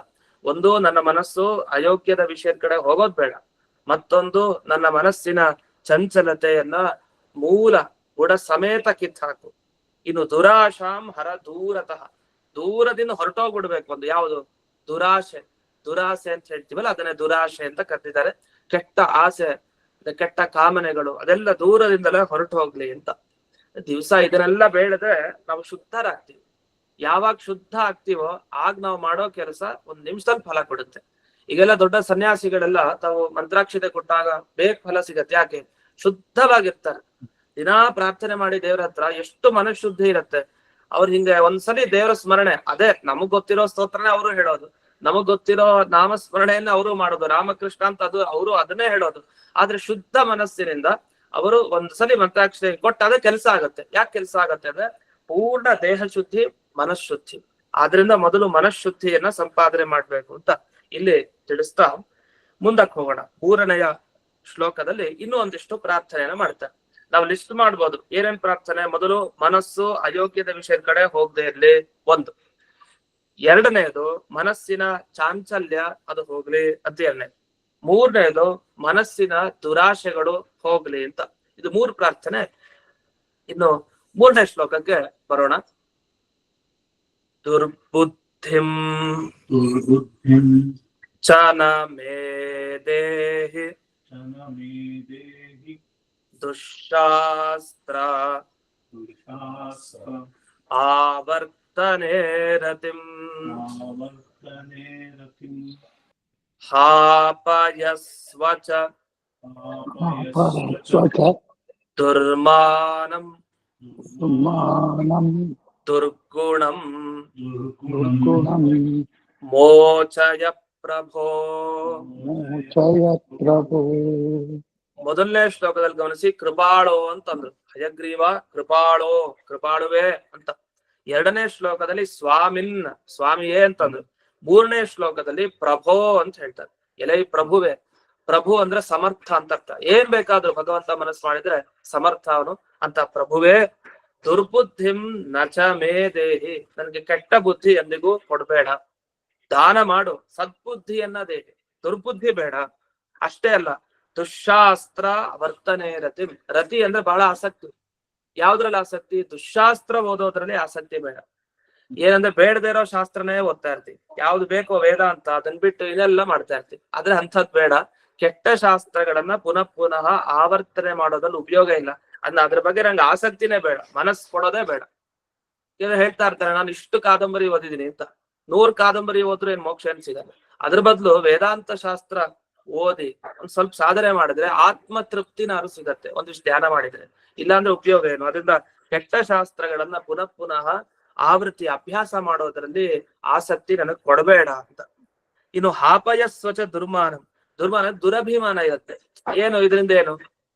ಒಂದು, ನನ್ನ ಮನಸ್ಸು ಅಯೋಗ್ಯದ ವಿಷಯದ ಕಡೆ ಹೋಗೋದ್ ಬೇಡ. ಮತ್ತೊಂದು, ನನ್ನ ಮನಸ್ಸಿನ ಚಂಚಲತೆಯನ್ನ ಮೂಲ ಬುಡ ಸಮೇತ ಕಿತ್ ಹಾಕು. ಇನ್ನು ದುರಾಶಾಂ ಹರ ದೂರತಃ, ದೂರದಿಂದ ಹೊರಟೋಗ್ಬಿಡ್ಬೇಕು. ಒಂದು ಯಾವುದು? ದುರಾಶೆ. ದುರಾಸೆ ಅಂತ ಹೇಳ್ತೀವಲ್ಲ, ಅದನ್ನೇ ದುರಾಶೆ ಅಂತ ಕರೆದಿದ್ದಾರೆ. ಕೆಟ್ಟ ಆಸೆ, ಕೆಟ್ಟ ಕಾಮನೆಗಳು ಅದೆಲ್ಲ ದೂರದಿಂದಲೇ ಹೊರಟು ಹೋಗ್ಲಿ ಅಂತ. ದಿವ್ಸ ಇದನ್ನೆಲ್ಲ ಬೇಡದೆ ನಾವು ಶುದ್ಧರಾಗ್ತೀವಿ. ಯಾವಾಗ ಶುದ್ಧ ಆಗ್ತೀವೋ ಆಗ ನಾವು ಮಾಡೋ ಕೆಲಸ 1 ನಿಮಿಷದಲ್ಲಿ ಫಲ ಕೊಡುತ್ತೆ. ಈಗೆಲ್ಲ ದೊಡ್ಡ ಸನ್ಯಾಸಿಗಳೆಲ್ಲ ತಾವು ಮಂತ್ರಾಕ್ಷತೆ ಕೊಟ್ಟಾಗ ಬೇಗ ಫಲ ಸಿಗತ್ತೆ. ಯಾಕೆ? ಶುದ್ಧವಾಗಿರ್ತಾರೆ. ದಿನಾ ಪ್ರಾರ್ಥನೆ ಮಾಡಿ ದೇವ್ರ ಹತ್ರ ಎಷ್ಟು ಮನಃಶುದ್ಧಿ ಇರತ್ತೆ. ಅವ್ರು ಹಿಂಗೆ ಒಂದ್ಸಲಿ ದೇವರ ಸ್ಮರಣೆ, ಅದೇ ನಮಗ್ ಗೊತ್ತಿರೋ ಸ್ತೋತ್ರನೇ ಅವರು ಹೇಳೋದು, ನಮಗ್ ಗೊತ್ತಿರೋ ನಾಮಸ್ಮರಣೆಯನ್ನ ಅವರು ಮಾಡೋದು, ರಾಮಕೃಷ್ಣ ಅಂತ ಅದು ಅವರು ಅದನ್ನೇ ಹೇಳೋದು. ಆದ್ರೆ ಶುದ್ಧ ಮನಸ್ಸಿನಿಂದ ಅವರು ಒಂದ್ಸಲಿ ಮಂತ್ರಾಕ್ಷತೆ ಕೊಟ್ಟಾಗ ಕೆಲಸ ಆಗತ್ತೆ. ಯಾಕೆ ಕೆಲಸ ಆಗತ್ತೆ ಅಂದ್ರೆ ಪೂರ್ಣ ದೇಹ ಶುದ್ಧಿ, ಮನಃಶುದ್ಧಿ. ಆದ್ರಿಂದ ಮೊದಲು ಮನಃಶುದ್ಧಿಯನ್ನ ಸಂಪಾದನೆ ಮಾಡ್ಬೇಕು ಅಂತ ಇಲ್ಲಿ ತಿಳಿಸ್ತಾ ಮುಂದಕ್ಕೆ ಹೋಗೋಣ. 3ನೆಯ ಶ್ಲೋಕದಲ್ಲಿ ಇನ್ನೂ ಒಂದಿಷ್ಟು ಪ್ರಾರ್ಥನೆಯನ್ನ ಮಾಡ್ತಾರೆ. ನಾವು ಲಿಸ್ಟ್ ಮಾಡ್ಬೋದು ಏನೇನ್ ಪ್ರಾರ್ಥನೆ. ಮೊದಲು, ಮನಸ್ಸು ಅಯೋಗ್ಯದ ವಿಷಯದ ಕಡೆ ಹೋಗದೆ ಇರ್ಲಿ 1. 2ನೇದು, ಮನಸ್ಸಿನ ಚಾಂಚಲ್ಯ ಅದು ಹೋಗ್ಲಿ ಅಂತ 2ನೇ. 3ನೇದು, ಮನಸ್ಸಿನ ದುರಾಶೆಗಳು ಹೋಗ್ಲಿ ಅಂತ. ಇದು 3 ಪ್ರಾರ್ಥನೆ. ಇನ್ನು 3ನೇ ಶ್ಲೋಕಕ್ಕೆ ಬರೋಣ. ದುರ್ಬುದ್ಧಿಂ ಚನ ಮೇ ದೇಹಿ ದುಶ್ಶಾಸ್ತ್ರ ಆವರ್ತನೆ ರತಿಂ ಹಾಪಯಸ್ವಚ ಸ್ವಚ ದುರ್ಮಾನಂ ಸುಮಾನಂ ದುರ್ಗುಣಂ ದುರ್ಗುಣಂ ಮೋಚಯ ಪ್ರಭೋ. ಮೋಚಯ ಪ್ರಭೋ. ಮೊದಲನೇ ಶ್ಲೋಕದಲ್ಲಿ ಗಮನಿಸಿ ಕೃಪಾಳೋ ಅಂತಂದ್ರು. ಹಯಗ್ರೀವ ಕೃಪಾಳೋ, ಕೃಪಾಳುವೆ ಅಂತ. ಎರಡನೇ ಶ್ಲೋಕದಲ್ಲಿ ಸ್ವಾಮಿನ್, ಸ್ವಾಮಿಯೇ ಅಂತಂದ್ರು. ಮೂರನೇ ಶ್ಲೋಕದಲ್ಲಿ ಪ್ರಭೋ ಅಂತ ಹೇಳ್ತಾರೆ. ಎಲೈ ಪ್ರಭುವೆ. ಪ್ರಭು ಅಂದ್ರೆ ಸಮರ್ಥ ಅಂತ ಅರ್ಥ. ಏನ್ ಬೇಕಾದ್ರೂ ಭಗವಂತ ಮನಸ್ಸು ಮಾಡಿದ್ರೆ ಸಮರ್ಥ ಅವನು ಅಂತ. ಪ್ರಭುವೇ ದುರ್ಬುದ್ಧಿಂ ನಚ ಮೇ ದೇಹಿ, ನನ್ಗೆ ಕೆಟ್ಟ ಬುದ್ಧಿ ಎಂದಿಗೂ ಕೊಡ್ಬೇಡ. ದಾನ ಮಾಡು, ಸದ್ಬುದ್ಧಿಯನ್ನ ದೇಹಿ, ದುರ್ಬುದ್ಧಿ ಬೇಡ. ಅಷ್ಟೇ ಅಲ್ಲ, ದುಶಾಸ್ತ್ರ ವರ್ತನೆ ರತಿ. ರತಿ ಅಂದ್ರೆ ಬಹಳ ಆಸಕ್ತಿ. ಯಾವ್ದ್ರಲ್ಲಿ ಆಸಕ್ತಿ? ದುಶಾಸ್ತ್ರ ಓದೋದ್ರಲ್ಲಿ ಆಸಕ್ತಿ ಬೇಡ. ಏನಂದ್ರೆ ಬೇಡದೇ ಇರೋ ಶಾಸ್ತ್ರನೇ ಓದ್ತಾ ಇರ್ತೀವಿ. ಯಾವ್ದು ಬೇಕೋ ವೇದ ಅಂತ ಅದನ್ನ ಬಿಟ್ಟು ಇದೆಲ್ಲ ಮಾಡ್ತಾ ಇರ್ತೀವಿ. ಆದ್ರೆ ಅಂಥದ್ ಬೇಡ. ಕೆಟ್ಟ ಶಾಸ್ತ್ರಗಳನ್ನ ಪುನಃ ಪುನಃ ಆವರ್ತನೆ ಮಾಡೋದ್ರಲ್ಲಿ ಉಪಯೋಗ ಇಲ್ಲ. ಅದ್ರ ಬಗ್ಗೆ ನಂಗೆ ಆಸಕ್ತಿನೇ ಬೇಡ, ಮನಸ್ಸು ಕೊಡೋದೇ ಬೇಡ. ಹೇಳ್ತಾ ಇರ್ತಾರೆ ನಾನು ಇಷ್ಟು ಕಾದಂಬರಿ ಓದಿದೀನಿ ಅಂತ. 100 ಕಾದಂಬರಿ ಓದ್ರು ಏನ್ ಮೋಕ್ಷ ಏನ್ ಸಿಗಲ್ಲ. ಅದ್ರ ಬದಲು ವೇದಾಂತ ಶಾಸ್ತ್ರ ಓದಿ ಒಂದ್ ಸ್ವಲ್ಪ ಸಾಧನೆ ಮಾಡಿದ್ರೆ ಆತ್ಮ ತೃಪ್ತಿನಾರು ಸಿಗತ್ತೆ, ಒಂದಿಷ್ಟು ಧ್ಯಾನ ಮಾಡಿದ್ರೆ. ಇಲ್ಲಾಂದ್ರೆ ಉಪಯೋಗ ಏನು? ಅದರಿಂದ ಕೆಟ್ಟ ಶಾಸ್ತ್ರಗಳನ್ನ ಪುನಃ ಪುನಃ ಆವೃತ್ತಿ ಅಭ್ಯಾಸ ಮಾಡೋದ್ರಲ್ಲಿ ಆಸಕ್ತಿ ನನಗ್ ಕೊಡಬೇಡ ಅಂತ. ಇನ್ನು ಹಾಪಯ ಸ್ವಚ ದುರ್ಮಾನ. ದುರ್ಮಾನ ದುರಭಿಮಾನ ಇರುತ್ತೆ. ಏನು ಇದರಿಂದ ಏನು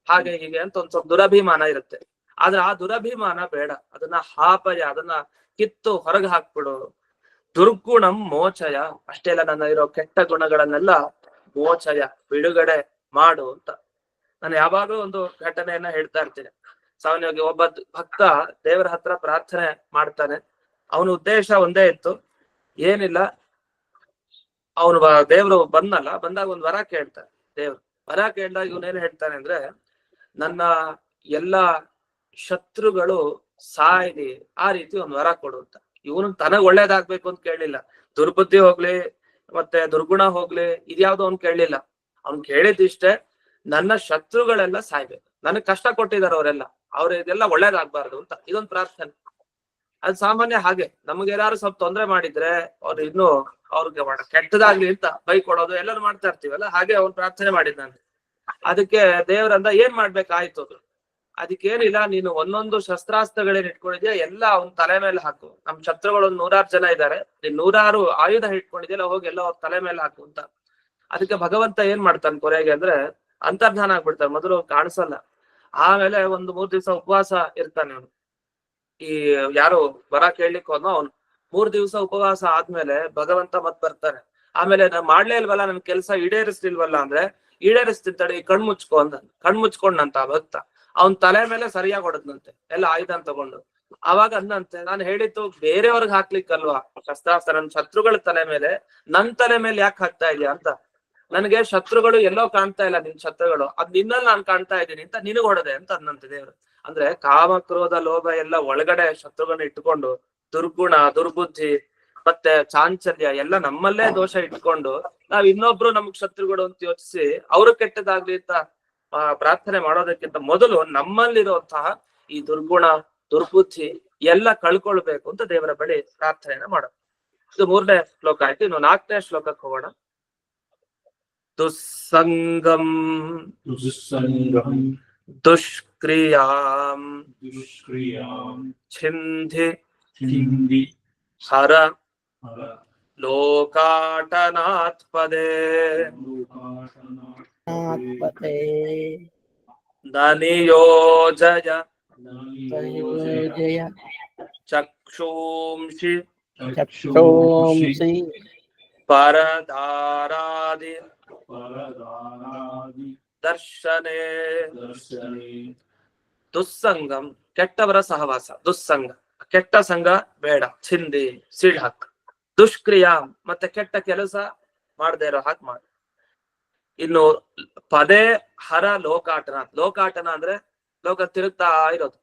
ಹಾಗೆ ಹೀಗೆ ಅಂತ ಒಂದ್ ಸ್ವಲ್ಪ ದುರಭಿಮಾನ ಇರುತ್ತೆ. ಆದ್ರೆ ಆ ದುರಭಿಮಾನ ಬೇಡ. ಅದನ್ನ ಹಾಪಯ, ಅದನ್ನ ಕಿತ್ತು ಹೊರಗೆ ಹಾಕ್ಬಿಡು. ದುರ್ಗುಣಂ ಮೋಚಯ. ಅಷ್ಟೇ ಅಲ್ಲ, ನನ್ನ ಇರೋ ಕೆಟ್ಟ ಗುಣಗಳನ್ನೆಲ್ಲ ಮೋಚಯ, ಬಿಡುಗಡೆ ಮಾಡು ಅಂತ. ನಾನು ಯಾವಾಗ್ಲೂ ಒಂದು ಘಟನೆಯನ್ನ ಹೇಳ್ತಾ ಇರ್ತೀನಿ. ಸಾಮಾನ್ಯವಾಗಿ ಒಬ್ಬ ಭಕ್ತ ದೇವರ ಹತ್ರ ಪ್ರಾರ್ಥನೆ ಮಾಡ್ತಾನೆ. ಅವನ ಉದ್ದೇಶ ಒಂದೇ ಇತ್ತು, ಏನಿಲ್ಲ, ಅವನು ದೇವ್ರು ಬಂದಾಗ ಒಂದ್ ವರ ಕೇಳ್ತಾನೆ. ದೇವ್ರು ವರ ಕೇಳಿದಾಗ ಇವನೇನ್ ಹೇಳ್ತಾನೆ ಅಂದ್ರೆ, ನನ್ನ ಎಲ್ಲ ಶತ್ರುಗಳು ಸಾಯ್ಲಿ ಆ ರೀತಿ ಒಂದ್ ವರ ಕೊಡು ಅಂತ. ಇವನು ತನಗ್ ಒಳ್ಳೇದಾಗ್ಬೇಕು ಅಂತ ಕೇಳಲಿಲ್ಲ. ದುರ್ಬುದ್ಧಿ ಹೋಗ್ಲಿ ಮತ್ತೆ ದುರ್ಗುಣ ಹೋಗ್ಲಿ ಇದ್ಯಾವ್ದು ಅವ್ನು ಕೇಳಲಿಲ್ಲ. ಅವ್ನ್ ಕೇಳಿದಿಷ್ಟೇ, ನನ್ನ ಶತ್ರುಗಳೆಲ್ಲ ಸಾಯ್ಬೇಕು, ನನಗ್ ಕಷ್ಟ ಕೊಟ್ಟಿದ್ದಾರೆ ಅವರೆಲ್ಲ, ಇದೆಲ್ಲ ಒಳ್ಳೇದಾಗ್ಬಾರ್ದು ಅಂತ. ಇದೊಂದು ಪ್ರಾರ್ಥನೆ. ಅದು ಸಾಮಾನ್ಯ. ಹಾಗೆ ನಮ್ಗೆ ಯಾರು ಸ್ವಲ್ಪ ತೊಂದ್ರೆ ಮಾಡಿದ್ರೆ ಅವ್ರು ಇನ್ನು ಅವ್ರಿಗೆ ಕೆಟ್ಟದಾಗ್ಲಿ ಅಂತ ಬೈ ಕೊಡೋದು ಎಲ್ಲರೂ ಮಾಡ್ತಾ ಇರ್ತೀವಲ್ಲ, ಹಾಗೆ ಅವ್ನು ಪ್ರಾರ್ಥನೆ ಮಾಡಿದ್ದಾನೆ. ಅದಕ್ಕೆ ದೇವ್ರಂದ ಏನ್ ಮಾಡ್ಬೇಕಾಯ್ತು? ಅದಕ್ಕೇನಿಲ್ಲ, ನೀನು ಒಂದೊಂದು ಶಸ್ತ್ರಾಸ್ತ್ರಗಳೇನ್ ಇಟ್ಕೊಂಡಿದ್ಯಾ ಎಲ್ಲ ಅವ್ನ ತಲೆ ಮೇಲೆ ಹಾಕು. ನಮ್ ಶತ್ರುಗಳು 100 ಜನ ಇದ್ದಾರೆ, ನೀನ್ 100 ಆಯುಧ ಇಟ್ಕೊಂಡಿದ್ಯಲ್ಲ, ಹೋಗಿ ಎಲ್ಲ ಅವ್ರ ತಲೆ ಮೇಲೆ ಹಾಕು ಅಂತ. ಅದಕ್ಕೆ ಭಗವಂತ ಏನ್ ಮಾಡ್ತಾನೆ ಕೊನೆಗೆ ಅಂದ್ರೆ ಅಂತರ್ಧಾನ ಆಗ್ಬಿಡ್ತಾನೆ. ಮೊದಲು ಕಾಣಿಸಲ್ಲ, ಆಮೇಲೆ ಒಂದು 3 ದಿವಸ ಉಪವಾಸ ಇರ್ತಾನೆ ಅವನು. ಈ ಯಾರು ವರ ಕೇಳಲಿಕ್ಕೆ ಹೋದ್ನೋ ಅವ್ನು 3 ದಿವಸ ಉಪವಾಸ ಆದ್ಮೇಲೆ ಭಗವಂತ ಮತ್ ಬರ್ತಾನೆ. ಆಮೇಲೆ ನಾನ್ ಮಾಡ್ಲೇ ಇಲ್ವಲ್ಲ, ನನ್ ಕೆಲ್ಸ ಈಡೇರಿಸ್ಲಿಲ್ವಲ್ಲ ಅಂದ್ರೆ, ಈಡೇರಿಸ್ತಿರ್ತಾಳೆ, ಈ ಕಣ್ಮುಚ್ಕೊ ಅಂತ. ಕಣ್ಮುಚ್ಕೊಂಡಂತ ಭಕ್ತ ಅವನ್ ತಲೆ ಮೇಲೆ ಸರಿಯಾಗಿ ಹೊಡೆದ್ನಂತೆ ಎಲ್ಲ ಆಯುಧ ತಗೊಂಡು. ಅವಾಗ ಅಂದಂತೆ, ನಾನು ಹೇಳಿದ್ದು ಬೇರೆಯವ್ರಿಗೆ ಹಾಕ್ಲಿಕ್ಕಲ್ವಾ ಶಸ್ತ್ರಾಸ್ತ್ರ, ನನ್ ಶತ್ರುಗಳ ತಲೆ ಮೇಲೆ, ನನ್ ತಲೆ ಮೇಲೆ ಯಾಕೆ ಹಾಕ್ತಾ ಇದೀಯ ಅಂತ. ನನಗೆ ಶತ್ರುಗಳು ಎಲ್ಲೋ ಕಾಣ್ತಾ ಇಲ್ಲ, ನಿನ್ ಶತ್ರುಗಳು ಅದ್ ನಿನ್ನಲ್ಲಿ ನಾನ್ ಕಾಣ್ತಾ ಇದ್ದೀನಿ ಅಂತ ನಿನಗ್ ಹೊಡೆದೆ ಅಂತ ಅಂದಂತೆ ದೇವ್ರು. ಅಂದ್ರೆ ಕಾಮ ಕ್ರೋಧ ಲೋಭ ಎಲ್ಲ ಒಳಗಡೆ ಶತ್ರುಗಳನ್ನ ಇಟ್ಕೊಂಡು, ದುರ್ಗುಣ ದುರ್ಬುದ್ಧಿ ಮತ್ತೆ ಚಾಂಚಲ್ಯ ಎಲ್ಲ ನಮ್ಮಲ್ಲೇ ದೋಷ ಇಟ್ಕೊಂಡು ನಾವ್ ಇನ್ನೊಬ್ರು ನಮಗ್ ಶತ್ರುಗಳು ಅಂತ ಯೋಚಿಸಿ ಅವ್ರು ಕೆಟ್ಟದಾಗ್ಲಿ ಅಂತ ಪ್ರಾರ್ಥನೆ ಮಾಡೋದಕ್ಕಿಂತ ಮೊದಲು ನಮ್ಮಲ್ಲಿರುವಂತಹ ಈ ದುರ್ಗುಣ ದುರ್ಬುದ್ಧಿ ಎಲ್ಲ ಕಳ್ಕೊಳ್ಬೇಕು ಅಂತ ದೇವರ ಬಳಿ ಪ್ರಾರ್ಥನೆಯನ್ನ ಮಾಡೋದು. ಇದು 3ನೇ ಶ್ಲೋಕ ಆಯ್ತು. ಇನ್ನು 4ನೇ ಶ್ಲೋಕಕ್ಕೆ ಹೋಗೋಣ. ದುಸ್ಸಂಗಂ ದುಷ್ಕ್ರಿಯಾಂ ಛಿಂಧಿ ಹರ ಲೋಕಾಟನಾತ್ ಪದೇ ದನಿಯೋಜಯ ಚಕ್ಷೂಂಷಿ ಪರದಾರಾದಿ ದರ್ಶನೆ. ದುಸ್ಸಂಗಂ ಕೆಟ್ಟವರ ಸಹವಾಸ. ದುಸ್ಸಂಗ ಕೆಟ್ಟ ಸಂಘ ಬೇಡ, ಚಿಂದಿ ಸಿಡ್ಹಾಕ್. ದುಷ್ಕ್ರಿಯಾ ಮತ್ತೆ ಕೆಟ್ಟ ಕೆಲಸ ಮಾಡದೇ ಇರೋ ಹಾಗೆ ಮಾಡು. ಇನ್ನು ಪದೇ ಹರ ಲೋಕಾಟನ. ಲೋಕಾಟನ ಅಂದ್ರೆ ಲೋಕ ತಿರುಗ್ತಾ ಇರೋದು,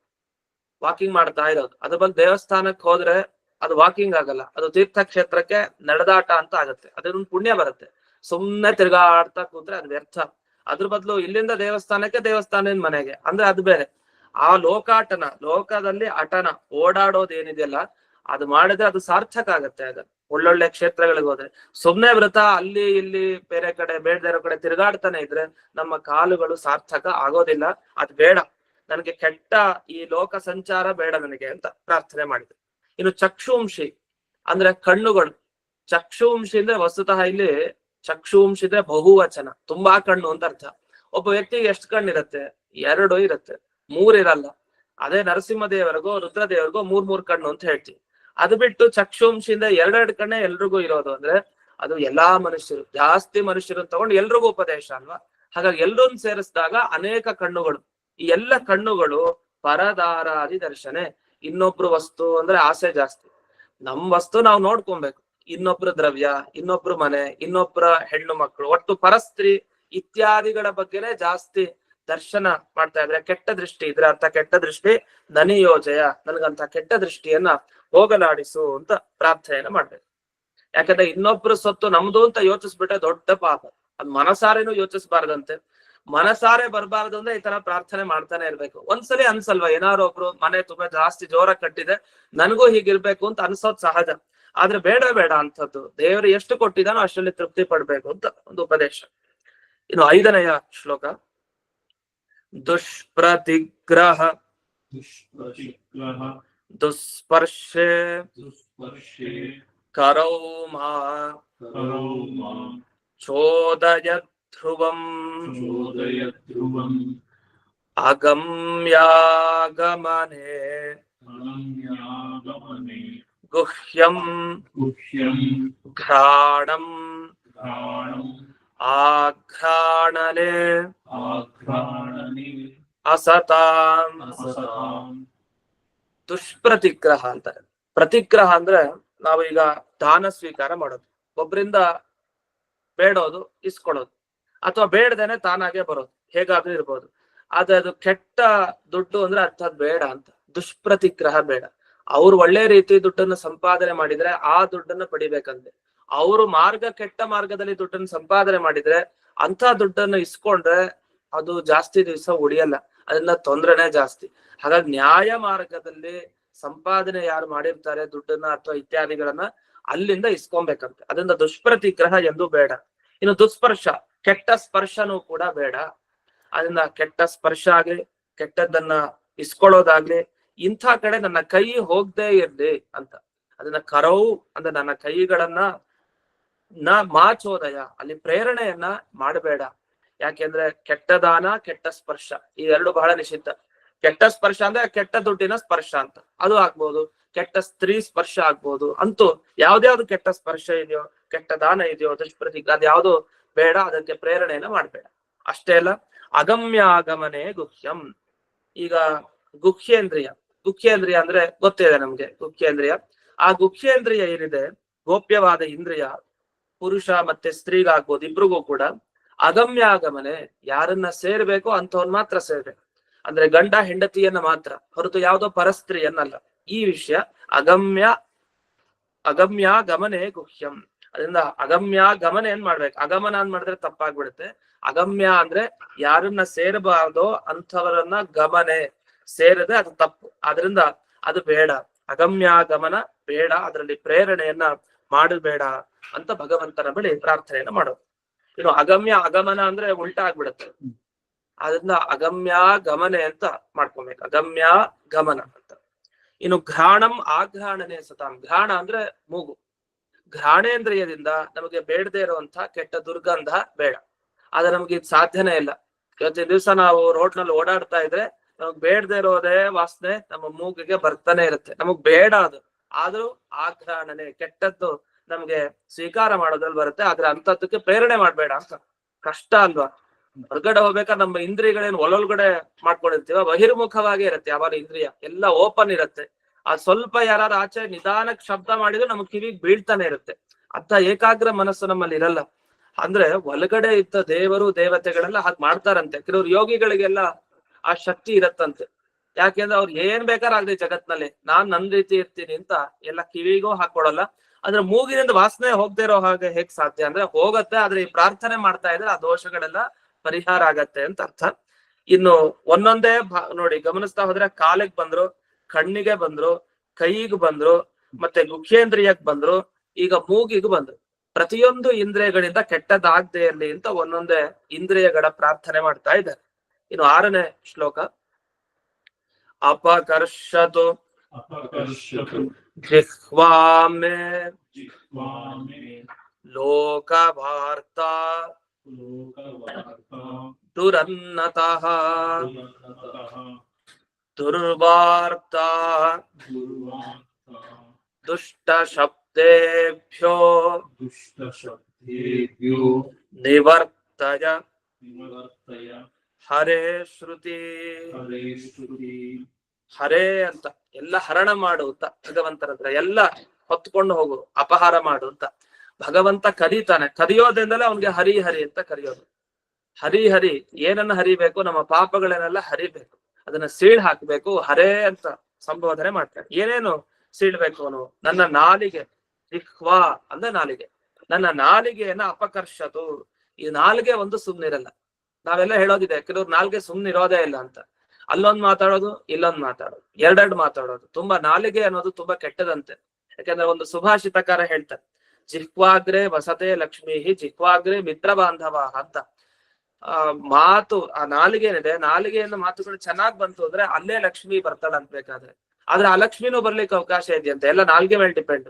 ವಾಕಿಂಗ್ ಮಾಡ್ತಾ ಇರೋದು. ಅದ್ರ ಬಂದು ದೇವಸ್ಥಾನಕ್ಕೆ ಹೋದ್ರೆ ಅದು ವಾಕಿಂಗ್ ಆಗಲ್ಲ, ಅದು ತೀರ್ಥಕ್ಷೇತ್ರಕ್ಕೆ ನಡೆದಾಟ ಅಂತ ಆಗತ್ತೆ. ಅದೊಂದು ಪುಣ್ಯ ಬರುತ್ತೆ. ಸುಮ್ನೆ ತಿರ್ಗಾಡ್ತಾ ಕೂತ್ರೆ ಅದು ವ್ಯರ್ಥ. ಅದ್ರ ಬದಲು ಇಲ್ಲಿಂದ ದೇವಸ್ಥಾನಕ್ಕೆ, ದೇವಸ್ಥಾನದಿಂದ ಮನೆಗೆ ಅಂದ್ರೆ ಅದು ಬೇರೆ. ಆ ಲೋಕಾಟನ, ಲೋಕದಲ್ಲಿ ಅಟನ ಓಡಾಡೋದು ಏನಿದೆಯಲ್ಲ ಅದು ಮಾಡಿದ್ರೆ ಅದು ಸಾರ್ಥಕ ಆಗತ್ತೆ. ಒಳ್ಳೊಳ್ಳೆ ಕ್ಷೇತ್ರಗಳಿಗೆ ಹೋದ್ರೆ. ಸುಮ್ನೆ ವ್ರತ ಅಲ್ಲಿ ಇಲ್ಲಿ ಬೇರೆ ಕಡೆ ಬೇಡದೇ ಇರೋ ಕಡೆ ತಿರುಗಾಡ್ತಾನೆ ಇದ್ರೆ ನಮ್ಮ ಕಾಲುಗಳು ಸಾರ್ಥಕ ಆಗೋದಿಲ್ಲ. ಅದ್ ಬೇಡ, ನನಗೆ ಕೆಟ್ಟ ಈ ಲೋಕ ಸಂಚಾರ ಬೇಡ ನನಗೆ ಅಂತ ಪ್ರಾರ್ಥನೆ ಮಾಡಿದ್ರು. ಇನ್ನು ಚಕ್ಷುಂಶಿ ಅಂದ್ರೆ ಕಣ್ಣುಗಳು. ಚಕ್ಷುಂಶಿ ಅಂದ್ರೆ ವಸ್ತುತಃ ಇಲ್ಲಿ ಚಕ್ಷುಂಶಿ ಅಂದ್ರೆ ಬಹುವಚನ, ತುಂಬಾ ಕಣ್ಣು ಅಂತ ಅರ್ಥ. ಒಬ್ಬ ವ್ಯಕ್ತಿಗೆ ಎಷ್ಟು ಕಣ್ಣಿರತ್ತೆ? 2 ಇರುತ್ತೆ, 3 ಇರಲ್ಲ. ಅದೇ ನರಸಿಂಹದೇವರಿಗೋ ರುದ್ರದೇವರಿಗೋ 3 ಕಣ್ಣು ಅಂತ ಹೇಳ್ತೀವಿ. ಅದು ಬಿಟ್ಟು ಚಕ್ಷುಂಶಿಯಿಂದ 2 ಕಣ್ಣೇ ಎಲ್ರಿಗೂ ಇರೋದು ಅಂದ್ರೆ ಅದು ಎಲ್ಲಾ ಮನುಷ್ಯರು, ಜಾಸ್ತಿ ಮನುಷ್ಯರನ್ನ ತಗೊಂಡು ಎಲ್ರಿಗೂ ಉಪದೇಶ ಅಲ್ವಾ. ಹಾಗಾಗಿ ಎಲ್ರನ್ನ ಸೇರಿಸಿದಾಗ ಅನೇಕ ಕಣ್ಣುಗಳು. ಈ ಎಲ್ಲ ಕಣ್ಣುಗಳು ಪರದಾರಾದಿ ದರ್ಶನೆ. ಇನ್ನೊಬ್ರು ವಸ್ತು ಅಂದ್ರೆ ಆಸೆ ಜಾಸ್ತಿ. ನಮ್ ವಸ್ತು ನಾವು ನೋಡ್ಕೊಬೇಕು, ಇನ್ನೊಬ್ರು ದ್ರವ್ಯ, ಇನ್ನೊಬ್ರು ಮನೆ, ಇನ್ನೊಬ್ರ ಹೆಣ್ಣು ಮಕ್ಕಳು, ಒಟ್ಟು ಪರಸ್ತ್ರೀ ಇತ್ಯಾದಿಗಳ ಬಗ್ಗೆನೇ ಜಾಸ್ತಿ ದರ್ಶನ ಮಾಡ್ತಾ ಇದ್ರೆ ಕೆಟ್ಟ ದೃಷ್ಟಿ ಇದ್ರೆ ಅಂತ ಕೆಟ್ಟ ದೃಷ್ಟಿ ನನಿಯೋಜಯ, ನನಗಂತ ಕೆಟ್ಟ ದೃಷ್ಟಿಯನ್ನ ಹೋಗಲಾಡಿಸು ಅಂತ ಪ್ರಾರ್ಥನೆಯನ್ನ ಮಾಡ್ಬೇಕು. ಯಾಕಂದ್ರೆ ಇನ್ನೊಬ್ರು ಸೊತ್ತು ನಮ್ದು ಅಂತ ಯೋಚಿಸ್ಬಿಟ್ರೆ ದೊಡ್ಡ ಪಾಪ. ಅದ್ ಮನಸಾರೇನು ಯೋಚಿಸ್ಬಾರ್ದಂತೆ. ಮನಸಾರೆ ಬರ್ಬಾರ್ದು ಅಂದ್ರೆ ಈ ತರ ಪ್ರಾರ್ಥನೆ ಮಾಡ್ತಾನೆ ಇರ್ಬೇಕು. ಒಂದ್ಸಲಿ ಅನ್ಸಲ್ವಾ, ಏನಾರು ಒಬ್ರು ಮನೆ ತುಂಬಾ ಜಾಸ್ತಿ ಜೋರ ಕಟ್ಟಿದೆ, ನನಗೂ ಹೀಗಿರ್ಬೇಕು ಅಂತ ಅನ್ಸೋದ್ ಸಹಜ. ಆದ್ರೆ ಬೇಡ ಬೇಡ ಅಂತದ್ದು, ದೇವರು ಎಷ್ಟು ಕೊಟ್ಟಿದಾನೋ ಅಷ್ಟರಲ್ಲಿ ತೃಪ್ತಿ ಪಡ್ಬೇಕು ಅಂತ ಒಂದು ಉಪದೇಶ. ಇನ್ನು 5ನೆಯ ಶ್ಲೋಕ. ದುಷ್ಪ್ರತಿಗ್ರಹ ದುಸ್ಪರ್ಶೆ ಕರೌ ಮಾ ಚೋದಯ ಧ್ರುವಂ ಅಗಮ್ಯಾಗಮನೆ ಗುಹ್ಯಂ ಘ್ರಾಣಂ ಆಘ್ರಾಣನೆ ಅಸತಾಂ ದುಷ್ಪ್ರತಿಗ್ರಹ ಅಂತಾರೆ. ಪ್ರತಿಗ್ರಹ ಅಂದ್ರೆ ನಾವು ಈಗ ದಾನ ಸ್ವೀಕಾರ ಮಾಡೋದು, ಒಬ್ರಿಂದ ಬೇಡೋದು ಇಸ್ಕೊಳ್ಳೋದು, ಅಥವಾ ಬೇಡದೇನೆ ತಾನಾಗೆ ಬರೋದು, ಹೇಗಾದ್ರೂ ಇರ್ಬೋದು. ಆದ್ರೆ ಅದು ಕೆಟ್ಟ ದುಡ್ಡು ಅಂದ್ರೆ ಅರ್ಥದ್ ಬೇಡ ಅಂತ. ದುಷ್ಪ್ರತಿಗ್ರಹ ಬೇಡ. ಅವ್ರು ಒಳ್ಳೆ ರೀತಿ ದುಡ್ಡನ್ನು ಸಂಪಾದನೆ ಮಾಡಿದ್ರೆ ಆ ದುಡ್ಡನ್ನು ಪಡಿಬೇಕಂತೆ. ಅವರು ಕೆಟ್ಟ ಮಾರ್ಗದಲ್ಲಿ ದುಡ್ಡನ್ನು ಸಂಪಾದನೆ ಮಾಡಿದ್ರೆ ಅಂತ ದುಡ್ಡನ್ನು ಇಸ್ಕೊಂಡ್ರೆ ಅದು ಜಾಸ್ತಿ ದಿವಸ ಉಳಿಯಲ್ಲ, ಅದನ್ನ ತೊಂದ್ರೆನೆ ಜಾಸ್ತಿ. ಹಾಗಾಗಿ ನ್ಯಾಯ ಮಾರ್ಗದಲ್ಲಿ ಸಂಪಾದನೆ ಯಾರು ಮಾಡಿರ್ತಾರೆ ದುಡ್ಡನ್ನ ಅಥವಾ ಇತ್ಯಾದಿಗಳನ್ನ ಅಲ್ಲಿಂದ ಇಸ್ಕೊಬೇಕಂತೆ. ಅದರಿಂದ ದುಷ್ಪ್ರತಿಗ್ರಹ ಎಂದು ಬೇಡ. ಇನ್ನು ದುಸ್ಪರ್ಶ, ಕೆಟ್ಟ ಸ್ಪರ್ಶನೂ ಕೂಡ ಬೇಡ. ಅದನ್ನ ಕೆಟ್ಟ ಸ್ಪರ್ಶ ಆಗ್ಲಿ, ಕೆಟ್ಟದ್ದನ್ನ ಇಸ್ಕೊಳ್ಳೋದಾಗ್ಲಿ, ಇಂಥ ಕಡೆ ನನ್ನ ಕೈ ಹೋಗದೆ ಇರ್ಲಿ ಅಂತ. ಅದನ್ನ ಕರವು ಅಂದ್ರೆ ನನ್ನ ಕೈಗಳನ್ನ ಮಾಚೋದಯ, ಅಲ್ಲಿ ಪ್ರೇರಣೆಯನ್ನ ಮಾಡಬೇಡ. ಯಾಕೆಂದ್ರೆ ಕೆಟ್ಟ ದಾನ, ಕೆಟ್ಟ ಸ್ಪರ್ಶ ಈ 2 ಬಹಳ ನಿಷಿದ್ಧ. ಕೆಟ್ಟ ಸ್ಪರ್ಶ ಅಂದ್ರೆ ಕೆಟ್ಟ ದುಡ್ಡಿನ ಸ್ಪರ್ಶ ಅಂತ, ಅದು ಆಗ್ಬೋದು. ಕೆಟ್ಟ ಸ್ತ್ರೀ ಸ್ಪರ್ಶ ಆಗ್ಬೋದು. ಅಂತೂ ಯಾವ್ದ್ಯಾವ್ದು ಕೆಟ್ಟ ಸ್ಪರ್ಶ ಇದೆಯೋ, ಕೆಟ್ಟ ದಾನ ಇದೆಯೋ, ದುಷ್ಪ್ರತಿಗ್ರಹ ಅದ್ಯಾವ್ದು ಬೇಡ. ಅದಕ್ಕೆ ಪ್ರೇರಣೆಯನ್ನ ಮಾಡ್ಬೇಡ. ಅಷ್ಟೇ ಅಲ್ಲ, ಅಗಮ್ಯಾಗಮನೆ ಗುಹ್ಯಂ. ಈಗ ಗುಹ್ಯೇಂದ್ರಿಯ, ಗುಹ್ಯೇಂದ್ರಿಯ ಅಂದ್ರೆ ಗೊತ್ತಿದೆ ನಮ್ಗೆ. ಗುಹ್ಯೇಂದ್ರಿಯ, ಆ ಗುಹ್ಯೇಂದ್ರಿಯ ಏನಿದೆ, ಗೋಪ್ಯವಾದ ಇಂದ್ರಿಯ, ಪುರುಷ ಮತ್ತೆ ಸ್ತ್ರೀಗಾಗ್ಬೋದು, ಇಬ್ರಿಗೂ ಕೂಡ ಅಗಮ್ಯಾಗಮನೆ, ಯಾರನ್ನ ಸೇರ್ಬೇಕೋ ಅಂಥವ್ನ್ ಮಾತ್ರ ಸೇರ್ಬೇಕು. ಅಂದ್ರೆ ಗಂಡ ಹೆಂಡತಿಯನ್ನ ಮಾತ್ರ, ಹೊರತು ಯಾವುದೋ ಪರಸ್ತ್ರೀಯನ್ನಲ್ಲ. ಈ ವಿಷಯ ಅಗಮ್ಯಾಗಮನೆ ಗುಹ್ಯಂ. ಅದರಿಂದ ಅಗಮ್ಯಾಗಮನೆ ಏನ್ ಮಾಡ್ಬೇಕು. ಅಗಮನ ಅಂತ ಮಾಡಿದ್ರೆ ತಪ್ಪಾಗ್ಬಿಡುತ್ತೆ. ಅಗಮ್ಯ ಅಂದ್ರೆ ಯಾರನ್ನ ಸೇರಬಾರ್ದೋ ಅಂಥವರನ್ನ ಗಮನೆ ಸೇರದೆ ಅದು ತಪ್ಪು. ಆದ್ರಿಂದ ಅದು ಬೇಡ. ಅಗಮ್ಯಾಗಮನ ಬೇಡ, ಅದರಲ್ಲಿ ಪ್ರೇರಣೆಯನ್ನ ಮಾಡಬೇಡ ಅಂತ ಭಗವಂತನ ಬಳಿ ಪ್ರಾರ್ಥನೆಯನ್ನ ಮಾಡೋದು. ಇನ್ನು ಅಗಮ್ಯ ಆಗಮನ ಅಂದ್ರೆ ಉಲ್ಟಾ ಆಗ್ಬಿಡುತ್ತೆ. ಅದರಿಂದ ಅಗಮ್ಯಾಗಮನೆ ಅಂತ ಮಾಡ್ಕೊಬೇಕು, ಅಗಮ್ಯಾಗಮನ ಅಂತ. ಇನ್ನು ಘ್ರಾಣಂ ಆಘ್ರಾಣನೆ ಸತಾಂ. ಘ್ರಾಣ ಅಂದ್ರೆ ಮೂಗು. ಘ್ರಾಣೇಂದ್ರಿಯದಿಂದ ನಮಗೆ ಬೇಡದೇ ಇರುವಂತ ಕೆಟ್ಟ ದುರ್ಗಂಧ ಬೇಡ. ಆದ್ರೆ ನಮ್ಗೆ ಇದು ಸಾಧ್ಯನೇ ಇಲ್ಲ. ಇವತ್ತಿನ ದಿವಸ ನಾವು ರೋಡ್ನಲ್ಲಿ ಓಡಾಡ್ತಾ ಇದ್ರೆ ನಮಗ್ ಬೇಡದೇ ಇರೋದೇ ವಾಸನೆ ನಮ್ಮ ಮೂಗಿಗೆ ಬರ್ತಾನೆ ಇರುತ್ತೆ. ನಮಗ್ ಬೇಡ ಅದು, ಆದ್ರೂ ಆಘ್ರಾಣನೆ, ಕೆಟ್ಟದ್ದು ನಮ್ಗೆ ಸ್ವೀಕಾರ ಮಾಡೋದ್ರಲ್ಲಿ ಬರುತ್ತೆ. ಆದ್ರೆ ಅಂತದಕ್ಕೆ ಪ್ರೇರಣೆ ಮಾಡ್ಬೇಡ ಅಂತ. ಕಷ್ಟ ಅಲ್ವಾ? ಹೊರಗಡೆ ಹೋಗ್ಬೇಕಾದ್ರೆ ನಮ್ಮ ಇಂದ್ರಿಯಗಳೇನು ಒಳೊಳಗಡೆ ಮಾಡ್ಕೊಂಡಿರ್ತೀವ, ಬಹಿರ್ಮುಖವಾಗಿ ಇರುತ್ತೆ. ಯಾವಾಗ ಇಂದ್ರಿಯ ಎಲ್ಲ ಓಪನ್ ಇರುತ್ತೆ. ಅದ್ ಸ್ವಲ್ಪ ಯಾರು ಆಚೆ ನಿಧಾನಕ್ಕೆ ಶಬ್ದ ಮಾಡಿದ್ರು ನಮಗ್ ಕಿವಿಗೆ ಬೀಳ್ತಾನೆ ಇರುತ್ತೆ. ಅಂತ ಏಕಾಗ್ರ ಮನಸ್ಸು ನಮ್ಮಲ್ಲಿ ಇರಲ್ಲ. ಅಂದ್ರೆ ಒಳಗಡೆ ಇದ್ದ ದೇವರು ದೇವತೆಗಳೆಲ್ಲ ಹಾಗೆ ಮಾಡ್ತಾರಂತೆ. ಕೆಲವ್ರು ಯೋಗಿಗಳಿಗೆಲ್ಲ ಆ ಶಕ್ತಿ ಇರತ್ತಂತೆ. ಯಾಕೆಂದ್ರೆ ಅವ್ರು ಏನ್ ಬೇಕಾದ್ರೆ ಆಗದೆ ಜಗತ್ನಲ್ಲಿ ನಾನ್ ನನ್ ರೀತಿ ಇರ್ತೀನಿ ಅಂತ ಎಲ್ಲ ಕಿವಿಗೂ ಹಾಕೊಡಲ್ಲ. ಅಂದ್ರೆ ಮೂಗಿನಿಂದ ವಾಸನೆ ಹೋಗದೆ ಇರೋ ಹಾಗೆ ಹೇಗ್ ಸಾಧ್ಯ? ಅಂದ್ರೆ ಹೋಗತ್ತೆ, ಆದ್ರೆ ಈ ಪ್ರಾರ್ಥನೆ ಮಾಡ್ತಾ ಇದ್ರೆ ಆ ದೋಷಗಳೆಲ್ಲ ಪರಿಹಾರ ಆಗತ್ತೆ ಅಂತ ಅರ್ಥ. ಇನ್ನು ಒಂದೊಂದೇ ನೋಡಿ ಗಮನಿಸ್ತಾ ಹೋದ್ರೆ ಕಾಲಿಗೆ ಬಂದ್ರು, ಕಣ್ಣಿಗೆ ಬಂದ್ರು, ಕೈಗೆ ಬಂದ್ರು, ಮತ್ತೆ ಗುಹ್ಯೇಂದ್ರಿಯಕ್ ಬಂದ್ರು, ಈಗ ಮೂಗಿಗೆ ಬಂದು ಪ್ರತಿಯೊಂದು ಇಂದ್ರಿಯಗಳಿಂದ ಕೆಟ್ಟದಾಗದೆ ಇರಲಿ ಅಂತ ಒಂದೊಂದೇ ಇಂದ್ರಿಯಗಳ ಪ್ರಾರ್ಥನೆ ಮಾಡ್ತಾ ಇದ್ದಾರೆ. ಇನ್ನು 6ನೇ ಶ್ಲೋಕ. ಅಪಕರ್ಷತು ಜಿಹ್ವಾಮೆ ಲೋಕವಾರ್ತಾ ದುರನ್ನತಃ ದುರ್ವಾರ್ತಾ ದುಷ್ಟ ಶಬ್ದೇಭ್ಯೋ ನಿವರ್ತಯ ಹರೇ ಶ್ರುತಿ. ಹರೇ ಅಂತ ಎಲ್ಲ ಹರಣ ಮಾಡು ಅಂತ ಭಗವಂತನ ಹತ್ರ ಎಲ್ಲ ಹೊತ್ಕೊಂಡು ಹೋಗು, ಅಪಹಾರ ಮಾಡು ಅಂತ ಭಗವಂತ ಕರೀತಾನೆ. ಕರೆಯೋದ್ರಿಂದಲೇ ಅವನ್ಗೆ ಹರಿ ಹರಿ ಅಂತ ಕರೆಯೋದು. ಹರಿ ಹರಿ ಏನನ್ನ ಹರಿಬೇಕು? ನಮ್ಮ ಪಾಪಗಳನ್ನೆಲ್ಲ ಹರಿಬೇಕು, ಅದನ್ನ ಸೀಳ್ ಹಾಕ್ಬೇಕು. ಹರೇ ಅಂತ ಸಂಬೋಧನೆ ಮಾಡ್ತಾರೆ. ಏನೇನು ಸೀಳ್ಬೇಕು ಅವನು? ನನ್ನ ನಾಲಿಗೆ, ಜಿಹ್ವಾ ಅಂದ್ರೆ ನಾಲಿಗೆ, ನನ್ನ ನಾಲಿಗೆಯನ್ನ ಅಪಕರ್ಷತು. ಈ ನಾಲಿಗೆ ಒಂದು ಸುಮ್ನಿರಲ್ಲ. ನಾವೆಲ್ಲ ಹೇಳೋದಿದೆ, ಕೆಲವ್ರು ನಾಲಿಗೆ ಸುಮ್ನಿರೋದೇ ಇಲ್ಲ ಅಂತ. ಅಲ್ಲೊಂದ್ ಮಾತಾಡೋದು, ಇಲ್ಲೊಂದ್ ಮಾತಾಡೋದು, ಎರಡೆರಡು ಮಾತಾಡೋದು. ತುಂಬಾ ನಾಲಿಗೆ ಅನ್ನೋದು ತುಂಬಾ ಕೆಟ್ಟದಂತೆ. ಯಾಕಂದ್ರೆ ಒಂದು ಸುಭಾಷಿತಕಾರ ಹೇಳ್ತಾರೆ, ಜಿಹ್ವಾಗ್ರೆ ವಸತೆ ಲಕ್ಷ್ಮೀ ಜಿಹ್ವಾಗ್ರೆ ಮಿತ್ರ ಬಾಂಧವ ಅಂತ. ಮಾತು, ಆ ನಾಲಿಗೆ ಏನಿದೆ, ನಾಲಿಗೆಯಿಂದ ಮಾತುಗಳು ಚೆನ್ನಾಗ್ ಬಂತು ಅಂದ್ರೆ ಅಲ್ಲೇ ಲಕ್ಷ್ಮಿ ಬರ್ತಾಳ ಅನ್ಬೇಕಾದ್ರೆ. ಆದ್ರೆ ಆ ಲಕ್ಷ್ಮಿನೂ ಬರ್ಲಿಕ್ಕೆ ಅವಕಾಶ ಇದೆಯಂತೆ, ಎಲ್ಲ ನಾಲ್ಗೆ ಮೇಲೆ ಡಿಪೆಂಡ್.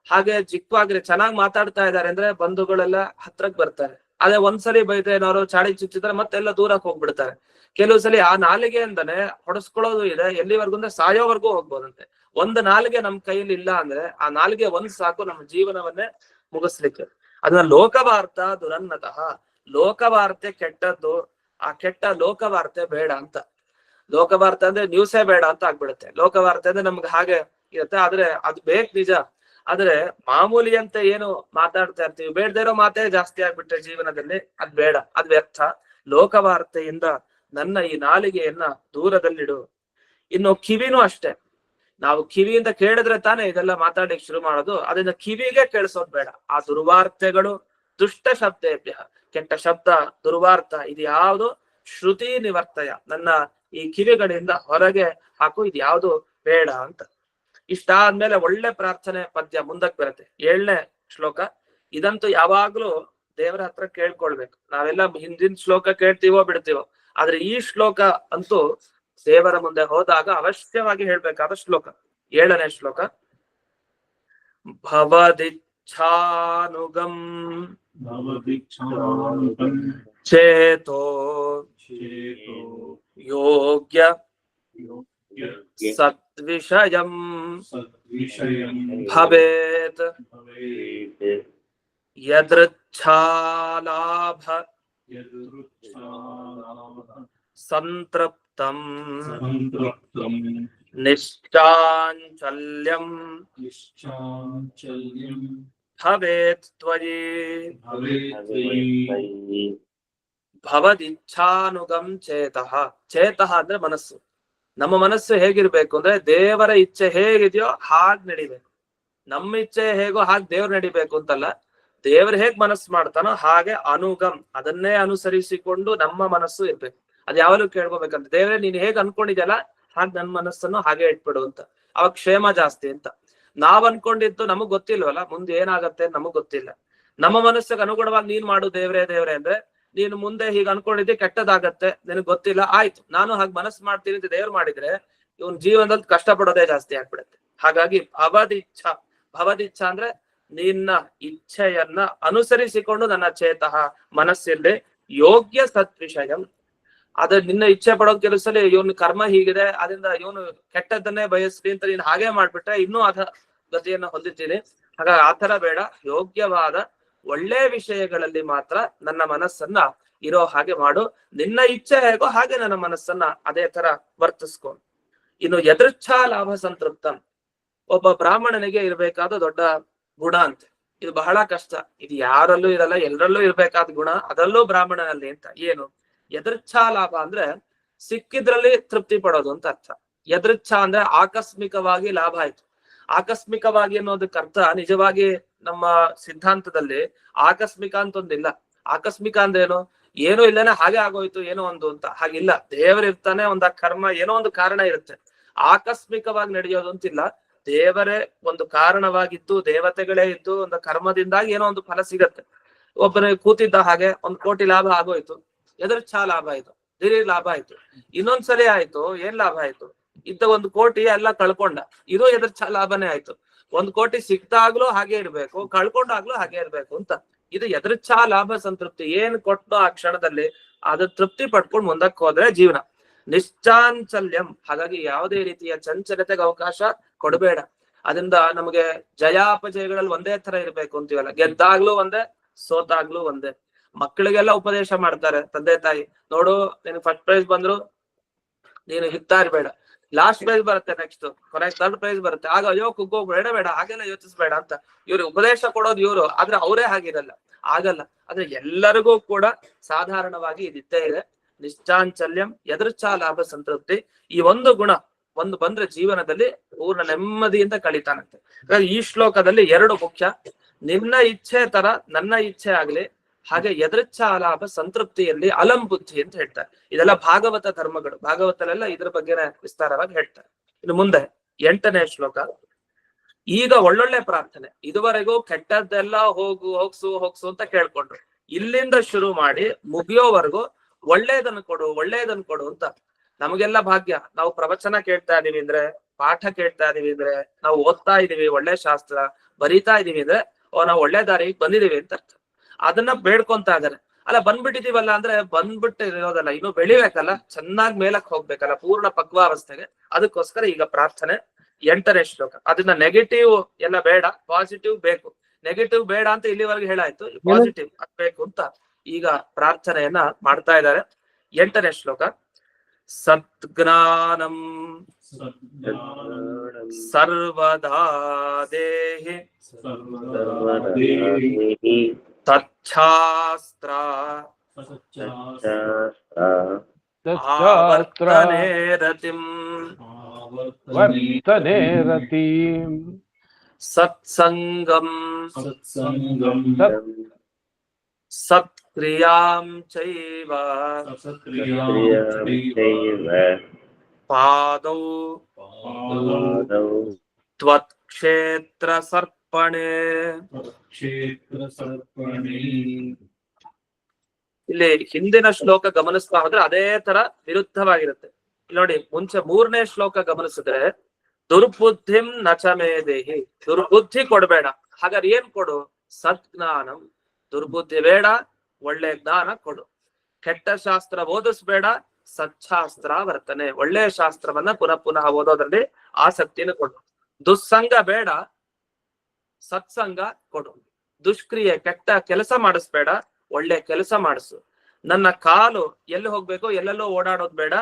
ಹಾಗೆ ಜಿಹ್ವಾಗ್ರೆ ಚೆನ್ನಾಗ್ ಮಾತಾಡ್ತಾ ಇದಾರೆ ಅಂದ್ರೆ ಬಂಧುಗಳೆಲ್ಲ ಹತ್ರಕ್ ಬರ್ತಾರೆ. ಅದೇ ಒಂದ್ಸಲಿ ಬೈದ್ರೆ ಏನಾದ್ರು ಚಾಡಿ ಚುಚ್ಚಿದ್ರೆ ಮತ್ತೆಲ್ಲ ದೂರಕ್ಕೆ ಹೋಗ್ಬಿಡ್ತಾರೆ. ಕೆಲವು ಸಲ ಆ ನಾಲಿಗೆಯಿಂದನೇ ಹೊಡೆಸ್ಕೊಳ್ಳೋದು ಇದೆ, ಎಲ್ಲಿವರೆಗೂ ಅಂದ್ರೆ ಸಾಯೋವರೆಗೂ ಹೋಗ್ಬೋದಂತೆ. ಒಂದು ನಾಲಿಗೆ ನಮ್ ಕೈಯಲ್ಲಿ ಇಲ್ಲ ಅಂದ್ರೆ ಆ ನಾಲಿಗೆ ಒಂದ್ ಸಾಕು ನಮ್ಮ ಜೀವನವನ್ನೇ ಮುಗಿಸ್ಲಿಕ್ಕೆ. ಅದನ್ನ ಲೋಕವಾರ್ತ ದುರನ್ನತಃ. ಲೋಕವಾರ್ತೆ ಕೆಟ್ಟದ್ದು, ಆ ಕೆಟ್ಟ ಲೋಕವಾರ್ತೆ ಬೇಡ ಅಂತ. ಲೋಕವಾರ್ತೆ ಅಂದ್ರೆ ನ್ಯೂಸೇ ಬೇಡ ಅಂತ ಆಗ್ಬಿಡುತ್ತೆ. ಲೋಕವಾರ್ತೆ ಅಂದ್ರೆ ನಮ್ಗೆ ಹಾಗೆ ಇರುತ್ತೆ, ಆದ್ರೆ ಅದು ಬೇಕು ನಿಜ. ಆದ್ರೆ ಮಾಮೂಲಿ ಅಂತ ಏನು ಮಾತಾಡ್ತಾ ಇರ್ತೀವಿ, ಬೇಡದೇ ಇರೋ ಮಾತೇ ಜಾಸ್ತಿ ಆಗ್ಬಿಟ್ರೆ ಜೀವನದಲ್ಲಿ ಅದ್ ಬೇಡ, ಅದ್ ವ್ಯರ್ಥ. ಲೋಕವಾರ್ತೆಯಿಂದ ನನ್ನ ಈ ನಾಲಿಗೆಯನ್ನ ದೂರದಲ್ಲಿಡು. ಇನ್ನು ಕಿವಿನೂ ಅಷ್ಟೇ. ನಾವು ಕಿವಿಯಿಂದ ಕೇಳಿದ್ರೆ ತಾನೇ ಇದೆಲ್ಲ ಮಾತಾಡ್ಲಿಕ್ಕೆ ಶುರು ಮಾಡೋದು. ಅದನ್ನ ಕಿವಿಗೆ ಕೇಳಿಸೋದ್ ಬೇಡ. ಆ ದುರ್ವಾರ್ತೆಗಳು, ದುಷ್ಟ ಶಬ್ದೇಭ್ಯ, ಕೆಟ್ಟ ಶಬ್ದ, ದುರ್ವಾರ್ಥ, ಇದು ಯಾವುದು ಶ್ರುತಿ ನಿವರ್ತಯ, ನನ್ನ ಈ ಕಿವಿಗಳಿಂದ ಹೊರಗೆ ಹಾಕು, ಇದು ಯಾವುದು ಬೇಡ ಅಂತ. ಇಷ್ಟಾದ್ಮೇಲೆ ಒಳ್ಳೆ ಪ್ರಾರ್ಥನೆ ಪದ್ಯ ಮುಂದಕ್ಕೆ ಬರುತ್ತೆ. 7ನೇ ಶ್ಲೋಕ. ಇದಂತೂ ಯಾವಾಗ್ಲೂ ದೇವರ ಹತ್ರ ಕೇಳ್ಕೊಳ್ಬೇಕು. ನಾವೆಲ್ಲ ಹಿಂದಿನ ಶ್ಲೋಕ ಕೇಳ್ತೀವೋ ಬಿಡ್ತೀವೋ, ಆದ್ರೆ ಈ ಶ್ಲೋಕ ಅಂತೂ ದೇವರ ಮುಂದೆ ಹೋದಾಗ ಅವಶ್ಯವಾಗಿ ಹೇಳ್ಬೇಕಾದ ಶ್ಲೋಕ. 7ನೇ ಶ್ಲೋಕ. ಭವದಿಚ್ಛಾನುಗಂ ಚೇತೋ ಯೋಗ್ಯ ಸದ್ವಿಷಯಂ ಭವೇತ್ ಯದೃಚ್ಛಾಲಾಭ ಸಂತೃಪ್ತಂ ನಿಶ್ಚಾಂಚಲ್ಯಂ ಭವೇತ್ ತ್ವಯಿ. ಭವದಿಚ್ಛಾನುಗಂ ಚೇತಃ. ಚೇತಃ ಅಂದ್ರೆ ಮನಸ್ಸು. ನಮ್ಮ ಮನಸ್ಸು ಹೇಗಿರ್ಬೇಕು ಅಂದ್ರೆ ದೇವರ ಇಚ್ಛೆ ಹೇಗಿದೆಯೋ ಹಾಗ್ ನಡಿಬೇಕು. ನಮ್ಮ ಇಚ್ಛೆ ಹೇಗೋ ಹಾಗೆ ದೇವ್ರು ನಡಿಬೇಕು ಅಂತಲ್ಲ. ದೇವ್ರು ಹೇಗ್ ಮನಸ್ಸು ಮಾಡ್ತಾನೋ ಹಾಗೆ ಅನುಗಮ್, ಅದನ್ನೇ ಅನುಸರಿಸಿಕೊಂಡು ನಮ್ಮ ಮನಸ್ಸು ಇರ್ಬೇಕು. ಅದ್ ಯಾವಾಗಲೂ ಕೇಳ್ಕೋಬೇಕಂತ, ದೇವ್ರೆ ನೀನ್ ಹೇಗ್ ಅನ್ಕೊಂಡಿದ್ಯಲ್ಲ ಹಾಗೆ ನನ್ ಮನಸ್ಸನ್ನು ಹಾಗೆ ಇಟ್ಬಿಡು ಅಂತ. ಅವಾಗ ಕ್ಷೇಮ ಜಾಸ್ತಿ ಅಂತ. ನಾವ್ ಅನ್ಕೊಂಡಿದ್ದು ನಮಗ್ ಗೊತ್ತಿಲ್ವಲ್ಲ, ಮುಂದೆ ಏನಾಗತ್ತೆ ನಮಗ್ ಗೊತ್ತಿಲ್ಲ. ನಮ್ಮ ಮನಸ್ಸಿಗೆ ಅನುಗುಣವಾಗಿ ನೀನ್ ಮಾಡು ದೇವ್ರೆ ದೇವ್ರೆ ಅಂದ್ರೆ, ನೀನು ಮುಂದೆ ಹೀಗೆ ಅನ್ಕೊಂಡಿದ್ದೆ ಕೆಟ್ಟದಾಗತ್ತೆ, ನಿನಗ್ ಗೊತ್ತಿಲ್ಲ, ಆಯ್ತು ನಾನು ಹಾಗೆ ಮನಸ್ಸು ಮಾಡ್ತೀನಿ ಅಂತ ದೇವ್ರು ಮಾಡಿದ್ರೆ ಇವನ್ ಜೀವನದಲ್ಲಿ ಕಷ್ಟ ಪಡೋದೇ ಜಾಸ್ತಿ ಆಗ್ಬಿಡುತ್ತೆ. ಹಾಗಾಗಿ ಭವದಿಚ್ಛಾ, ಭವದಿಚ್ಛಾ ಅಂದ್ರೆ ನಿನ್ನ ಇಚ್ಛೆಯನ್ನ ಅನುಸರಿಸಿಕೊಂಡು ನನ್ನ ಚೇತಃ ಮನಸ್ಸಿರ್ಲಿ. ಯೋಗ್ಯ ಸದ್ವಿಷಯಂ, ಅದ್ರ ನಿನ್ನ ಇಚ್ಛೆ ಪಡೋದ್ ಕೆಲಸಲ್ಲಿ ಇವನು ಕರ್ಮ ಹೀಗಿದೆ, ಅದರಿಂದ ಇವನು ಕೆಟ್ಟದ್ದನ್ನೇ ಬಯಸ್ಲಿ ಅಂತ ನೀನ್ ಹಾಗೆ ಮಾಡ್ಬಿಟ್ರೆ ಇನ್ನೂ ಅಧ ಗತಿಯನ್ನ ಹೊಂದಿದ್ದೀನಿ. ಹಾಗಾಗಿ ಆತರ ಬೇಡ. ಯೋಗ್ಯವಾದ ಒಳ್ಳೆ ವಿಷಯಗಳಲ್ಲಿ ಮಾತ್ರ ನನ್ನ ಮನಸ್ಸನ್ನ ಇರೋ ಹಾಗೆ ಮಾಡು. ನಿನ್ನ ಇಚ್ಛೆ ಹೇಗೋ ಹಾಗೆ ನನ್ನ ಮನಸ್ಸನ್ನ ಅದೇ ತರ ವರ್ತಿಸ್ಕೊ. ಇನ್ನು ಯದೃಚ್ಛಾ ಲಾಭ ಸಂತೃಪ್ತಂ, ಒಬ್ಬ ಬ್ರಾಹ್ಮಣನಿಗೆ ಇರ್ಬೇಕಾದ ದೊಡ್ಡ ಗುಣ ಅಂತೆ. ಇದು ಬಹಳ ಕಷ್ಟ, ಇದು ಯಾರಲ್ಲೂ ಇರಲ್ಲ, ಎಲ್ಲರಲ್ಲೂ ಇರ್ಬೇಕಾದ ಗುಣ, ಅದರಲ್ಲೂ ಬ್ರಾಹ್ಮಣನಲ್ಲಿ ಅಂತ. ಏನು? ಯದೃಚ್ಛಾ ಲಾಭ ಅಂದ್ರೆ ಸಿಕ್ಕಿದ್ರಲ್ಲಿ ತೃಪ್ತಿ ಪಡೋದು ಅಂತ ಅರ್ಥ. ಯದೃಚ್ಛಾ ಅಂದ್ರೆ ಆಕಸ್ಮಿಕವಾಗಿ ಲಾಭ ಆಯ್ತು. ಆಕಸ್ಮಿಕವಾಗಿ ಅನ್ನೋದಕ್ಕೆ ಅರ್ಥ ನಿಜವಾಗಿ ನಮ್ಮ ಸಿದ್ಧಾಂತದಲ್ಲಿ ಆಕಸ್ಮಿಕ ಅಂತ ಒಂದಿಲ್ಲ. ಆಕಸ್ಮಿಕ ಅಂದ್ರೆ ಏನೋ ಇಲ್ಲನೆ ಹಾಗೆ ಆಗೋಯ್ತು ಏನೋ ಒಂದು ಅಂತ, ಹಾಗಿಲ್ಲ. ದೇವರಿರ್ತಾನೆ, ಒಂದ ಕರ್ಮ ಏನೋ ಒಂದು ಕಾರಣ ಇರುತ್ತೆ. ಆಕಸ್ಮಿಕವಾಗಿ ನಡೆಯೋದು ಅಂತಿಲ್ಲ. ದೇವರೇ ಒಂದು ಕಾರಣವಾಗಿದ್ದು, ದೇವತೆಗಳೇ ಇದ್ದು ಒಂದು ಕರ್ಮದಿಂದಾಗಿ ಏನೋ ಒಂದು ಫಲ ಸಿಗತ್ತೆ. ಒಬ್ಬನಿಗೆ ಕೂತಿದ್ದ ಹಾಗೆ 1 ಕೋಟಿ ಲಾಭ ಆಗೋಯ್ತು, ಎದುರ್ಛಾ ಲಾಭ ಆಯ್ತು, ದಿಢೀರ್ ಲಾಭ ಆಯ್ತು. ಇನ್ನೊಂದ್ಸಲಿ ಆಯ್ತು, ಏನ್ ಲಾಭ ಆಯ್ತು? ಇದ್ದ 1 ಕೋಟಿ ಎಲ್ಲ ಕಳ್ಕೊಂಡ, ಇದು ಎದುರ್ಛಾ ಲಾಭನೇ ಆಯ್ತು. 1 ಕೋಟಿ ಸಿಕ್ತಾಗ್ಲೂ ಹಾಗೆ ಇರ್ಬೇಕು, ಕಳ್ಕೊಂಡಾಗ್ಲೂ ಹಾಗೆ ಇರ್ಬೇಕು ಅಂತ. ಇದು ಎದುರ್ಛಾ ಲಾಭ ಸಂತೃಪ್ತಿ. ಏನ್ ಕೊಟ್ಟು ಆ ಕ್ಷಣದಲ್ಲಿ ಅದು ತೃಪ್ತಿ ಪಡ್ಕೊಂಡು ಮುಂದಕ್ಕೆ ಹೋದ್ರೆ ಜೀವನ. ನಿಶ್ಚಾಂಚಲ್ಯಂ, ಹಾಗಾಗಿ ಯಾವುದೇ ರೀತಿಯ ಚಂಚಲತೆಗೆ ಅವಕಾಶ ಕೊಡಬೇಡ. ಅದರಿಂದ ನಮಗೆ ಜಯಾಪಜಯಗಳಲ್ಲಿ ಒಂದೇ ತರ ಇರ್ಬೇಕು ಅಂತೀವಲ್ಲ, ಗೆದ್ದಾಗ್ಲೂ ಒಂದೇ, ಸೋತಾಗ್ಲೂ ಒಂದೇ. ಮಕ್ಕಳಿಗೆಲ್ಲ ಉಪದೇಶ ಮಾಡ್ತಾರೆ ತಂದೆ ತಾಯಿ, ನೋಡು ನಿನ್ ಫಸ್ಟ್ ಪ್ರೈಸ್ ಬಂದ್ರು ನೀನು ಹಿಗ್ತಾ ಇರ್ಬೇಡ, ಲಾಸ್ಟ್ ಪ್ರೈಸ್ ಬರುತ್ತೆ, ನೆಕ್ಸ್ಟ್ ಕೊನೆಗೆ 3rd ಪ್ರೈಸ್ ಬರುತ್ತೆ, ಆಗ ಅಯ್ಯೋ ಕುಗ್ಗೋಗ್ಬೇಡ, ಬೇಡ ಹಾಗೆಲ್ಲ ಯೋಚಿಸ್ಬೇಡ ಅಂತ ಇವ್ರಿಗೆ ಉಪದೇಶ ಕೊಡೋದು ಇವ್ರು. ಆದ್ರೆ ಅವರೇ ಹಾಗಿರಲ್ಲ, ಆಗಲ್ಲ. ಆದ್ರೆ ಎಲ್ಲರಿಗೂ ಕೂಡ ಸಾಧಾರಣವಾಗಿ ಇದಿದ್ದೇ ಇದೆ. ನಿಶ್ಚಾಂಚಲ್ಯಂ, ಎದುರ್ಛಾ ಲಾಭ ಸಂತೃಪ್ತಿ, ಈ ಒಂದು ಗುಣ ಒಂದು ಬಂದ್ರೆ ಜೀವನದಲ್ಲಿ ಪೂರ್ಣ ನೆಮ್ಮದಿಯಿಂದ ಕಳೀತಾನಂತೆ. ಈ ಶ್ಲೋಕದಲ್ಲಿ 2 ಮುಖ್ಯ. ನಿನ್ನ ಇಚ್ಛೆ ತರ ನನ್ನ ಇಚ್ಛೆ ಆಗ್ಲಿ, ಹಾಗೆ ಎದುರ್ಛಾ ಲಾಭ ಸಂತೃಪ್ತಿಯಲ್ಲಿ ಅಲಂ ಬುದ್ಧಿ ಅಂತ ಹೇಳ್ತಾರೆ. ಇದೆಲ್ಲ ಭಾಗವತ ಧರ್ಮಗಳು, ಭಾಗವತಲೆಲ್ಲ ಇದ್ರ ಬಗ್ಗೆನೇ ವಿಸ್ತಾರವಾಗಿ ಹೇಳ್ತಾರೆ. ಇನ್ನು ಮುಂದೆ 8ನೇ ಶ್ಲೋಕ. ಈಗ ಒಳ್ಳೊಳ್ಳೆ ಪ್ರಾರ್ಥನೆ. ಇದುವರೆಗೂ ಕೆಟ್ಟದ್ದೆಲ್ಲ ಹೋಗ್ಸು ಅಂತ ಕೇಳ್ಕೊಂಡ್ರು. ಇಲ್ಲಿಂದ ಶುರು ಮಾಡಿ ಮುಗಿಯೋವರೆಗೂ ಒಳ್ಳೇದನ್ನು ಕೊಡು ಅಂತ. ನಮಗೆಲ್ಲ ಭಾಗ್ಯ, ನಾವು ಪ್ರವಚನ ಕೇಳ್ತಾ ಇದೀವಿ ಅಂದ್ರೆ, ಪಾಠ ಕೇಳ್ತಾ ಇದೀವಿ ಅಂದ್ರೆ, ನಾವು ಓದ್ತಾ ಇದೀವಿ, ಒಳ್ಳೆ ಶಾಸ್ತ್ರ ಬರೀತಾ ಇದೀವಿ ಅಂದ್ರೆ ನಾವು ಒಳ್ಳೆ ದಾರಿಗೆ ಬಂದಿದೀವಿ ಅಂತ ಅರ್ಥ. ಅದನ್ನ ಬೇಡ್ಕೊಂತ ಇದಾರೆ. ಅಲ್ಲ ಬಂದ್ಬಿಟ್ಟಿದೀವಲ್ಲ ಅಂದ್ರೆ ಬಂದ್ಬಿಟ್ಟು ಇರೋದಲ್ಲ, ಇನ್ನು ಬೆಳಿಬೇಕಲ್ಲ, ಚೆನ್ನಾಗಿ ಮೇಲಕ್ ಹೋಗ್ಬೇಕಲ್ಲ ಪೂರ್ಣ ಪಕ್ವಾವಸ್ಥೆಗೆ. ಅದಕ್ಕೋಸ್ಕರ ಈಗ ಪ್ರಾರ್ಥನೆ 8ನೇ ಶ್ಲೋಕ. ಅದನ್ನ ನೆಗೆಟಿವ್ ಎಲ್ಲ ಬೇಡ, ಪಾಸಿಟಿವ್ ಬೇಕು. ನೆಗೆಟಿವ್ ಬೇಡ ಅಂತ ಇಲ್ಲಿವರೆಗೆ ಹೇಳಾಯ್ತು, ಪಾಸಿಟಿವ್ ಬೇಕು ಅಂತ ಈಗ ಪ್ರಾರ್ಥನೆಯನ್ನ ಮಾಡ್ತಾ ಇದ್ದಾರೆ. 8ನೇ ಶ್ಲೋಕ. ಸದ್ಜ್ಞಾನಂ ಸರ್ವದಾ ದೇಹಿ ತಚ್ಛಾಸ್ತ್ರ ಆವರ್ತನೆ ರತಿಂ ಸತ್ಸಂಗಂ ಸತ್ಕ್ರಿಯಾಂ ಚೈವ ಪಾದೌ ತ್ವತ್ಕ್ಷೇತ್ರ ಸರ್ಪಣೆ. ಇಲ್ಲಿ ಹಿಂದಿನ ಶ್ಲೋಕ ಗಮನಿಸ್ತಾ ಹೋದ್ರೆ ಅದೇ ತರ ವಿರುದ್ಧವಾಗಿರುತ್ತೆ. ಇಲ್ಲಿ ನೋಡಿ, ಮುಂಚೆ 3ನೇ ಶ್ಲೋಕ ಗಮನಿಸಿದ್ರೆ ದುರ್ಬುದ್ಧಿಂ ನಚಮೇ ದೇಹಿ, ದುರ್ಬುದ್ಧಿ ಕೊಡ್ಬೇಡ. ಹಾಗಾದ್ರೆ ಏನ್ ಕೊಡು? ಸದ್ಜ್ಞಾನಂ, ದುರ್ಬುದ್ಧಿ ಬೇಡ, ಒಳ್ಳೆ ಜ್ಞಾನ ಕೊಡು. ಕೆಟ್ಟ ಶಾಸ್ತ್ರ ಓದಿಸ್ಬೇಡ, ಸಚ್ಛಾಸ್ತ್ರ ವರ್ತನೆ, ಒಳ್ಳೆ ಶಾಸ್ತ್ರವನ್ನ ಪುನಃ ಓದೋದ್ರಲ್ಲಿ ಆಸಕ್ತಿನ ಕೊಡು. ದುಸ್ಸಂಗ ಬೇಡ, ಸತ್ಸಂಗ ಕೊಡು. ದುಷ್ಕ್ರಿಯೆ, ಕೆಟ್ಟ ಕೆಲಸ ಮಾಡಿಸ್ಬೇಡ, ಒಳ್ಳೆ ಕೆಲಸ ಮಾಡಿಸು. ನನ್ನ ಕಾಲು ಎಲ್ಲಿ ಹೋಗ್ಬೇಕು, ಎಲ್ಲೆಲ್ಲೋ ಓಡಾಡೋದ್ ಬೇಡ.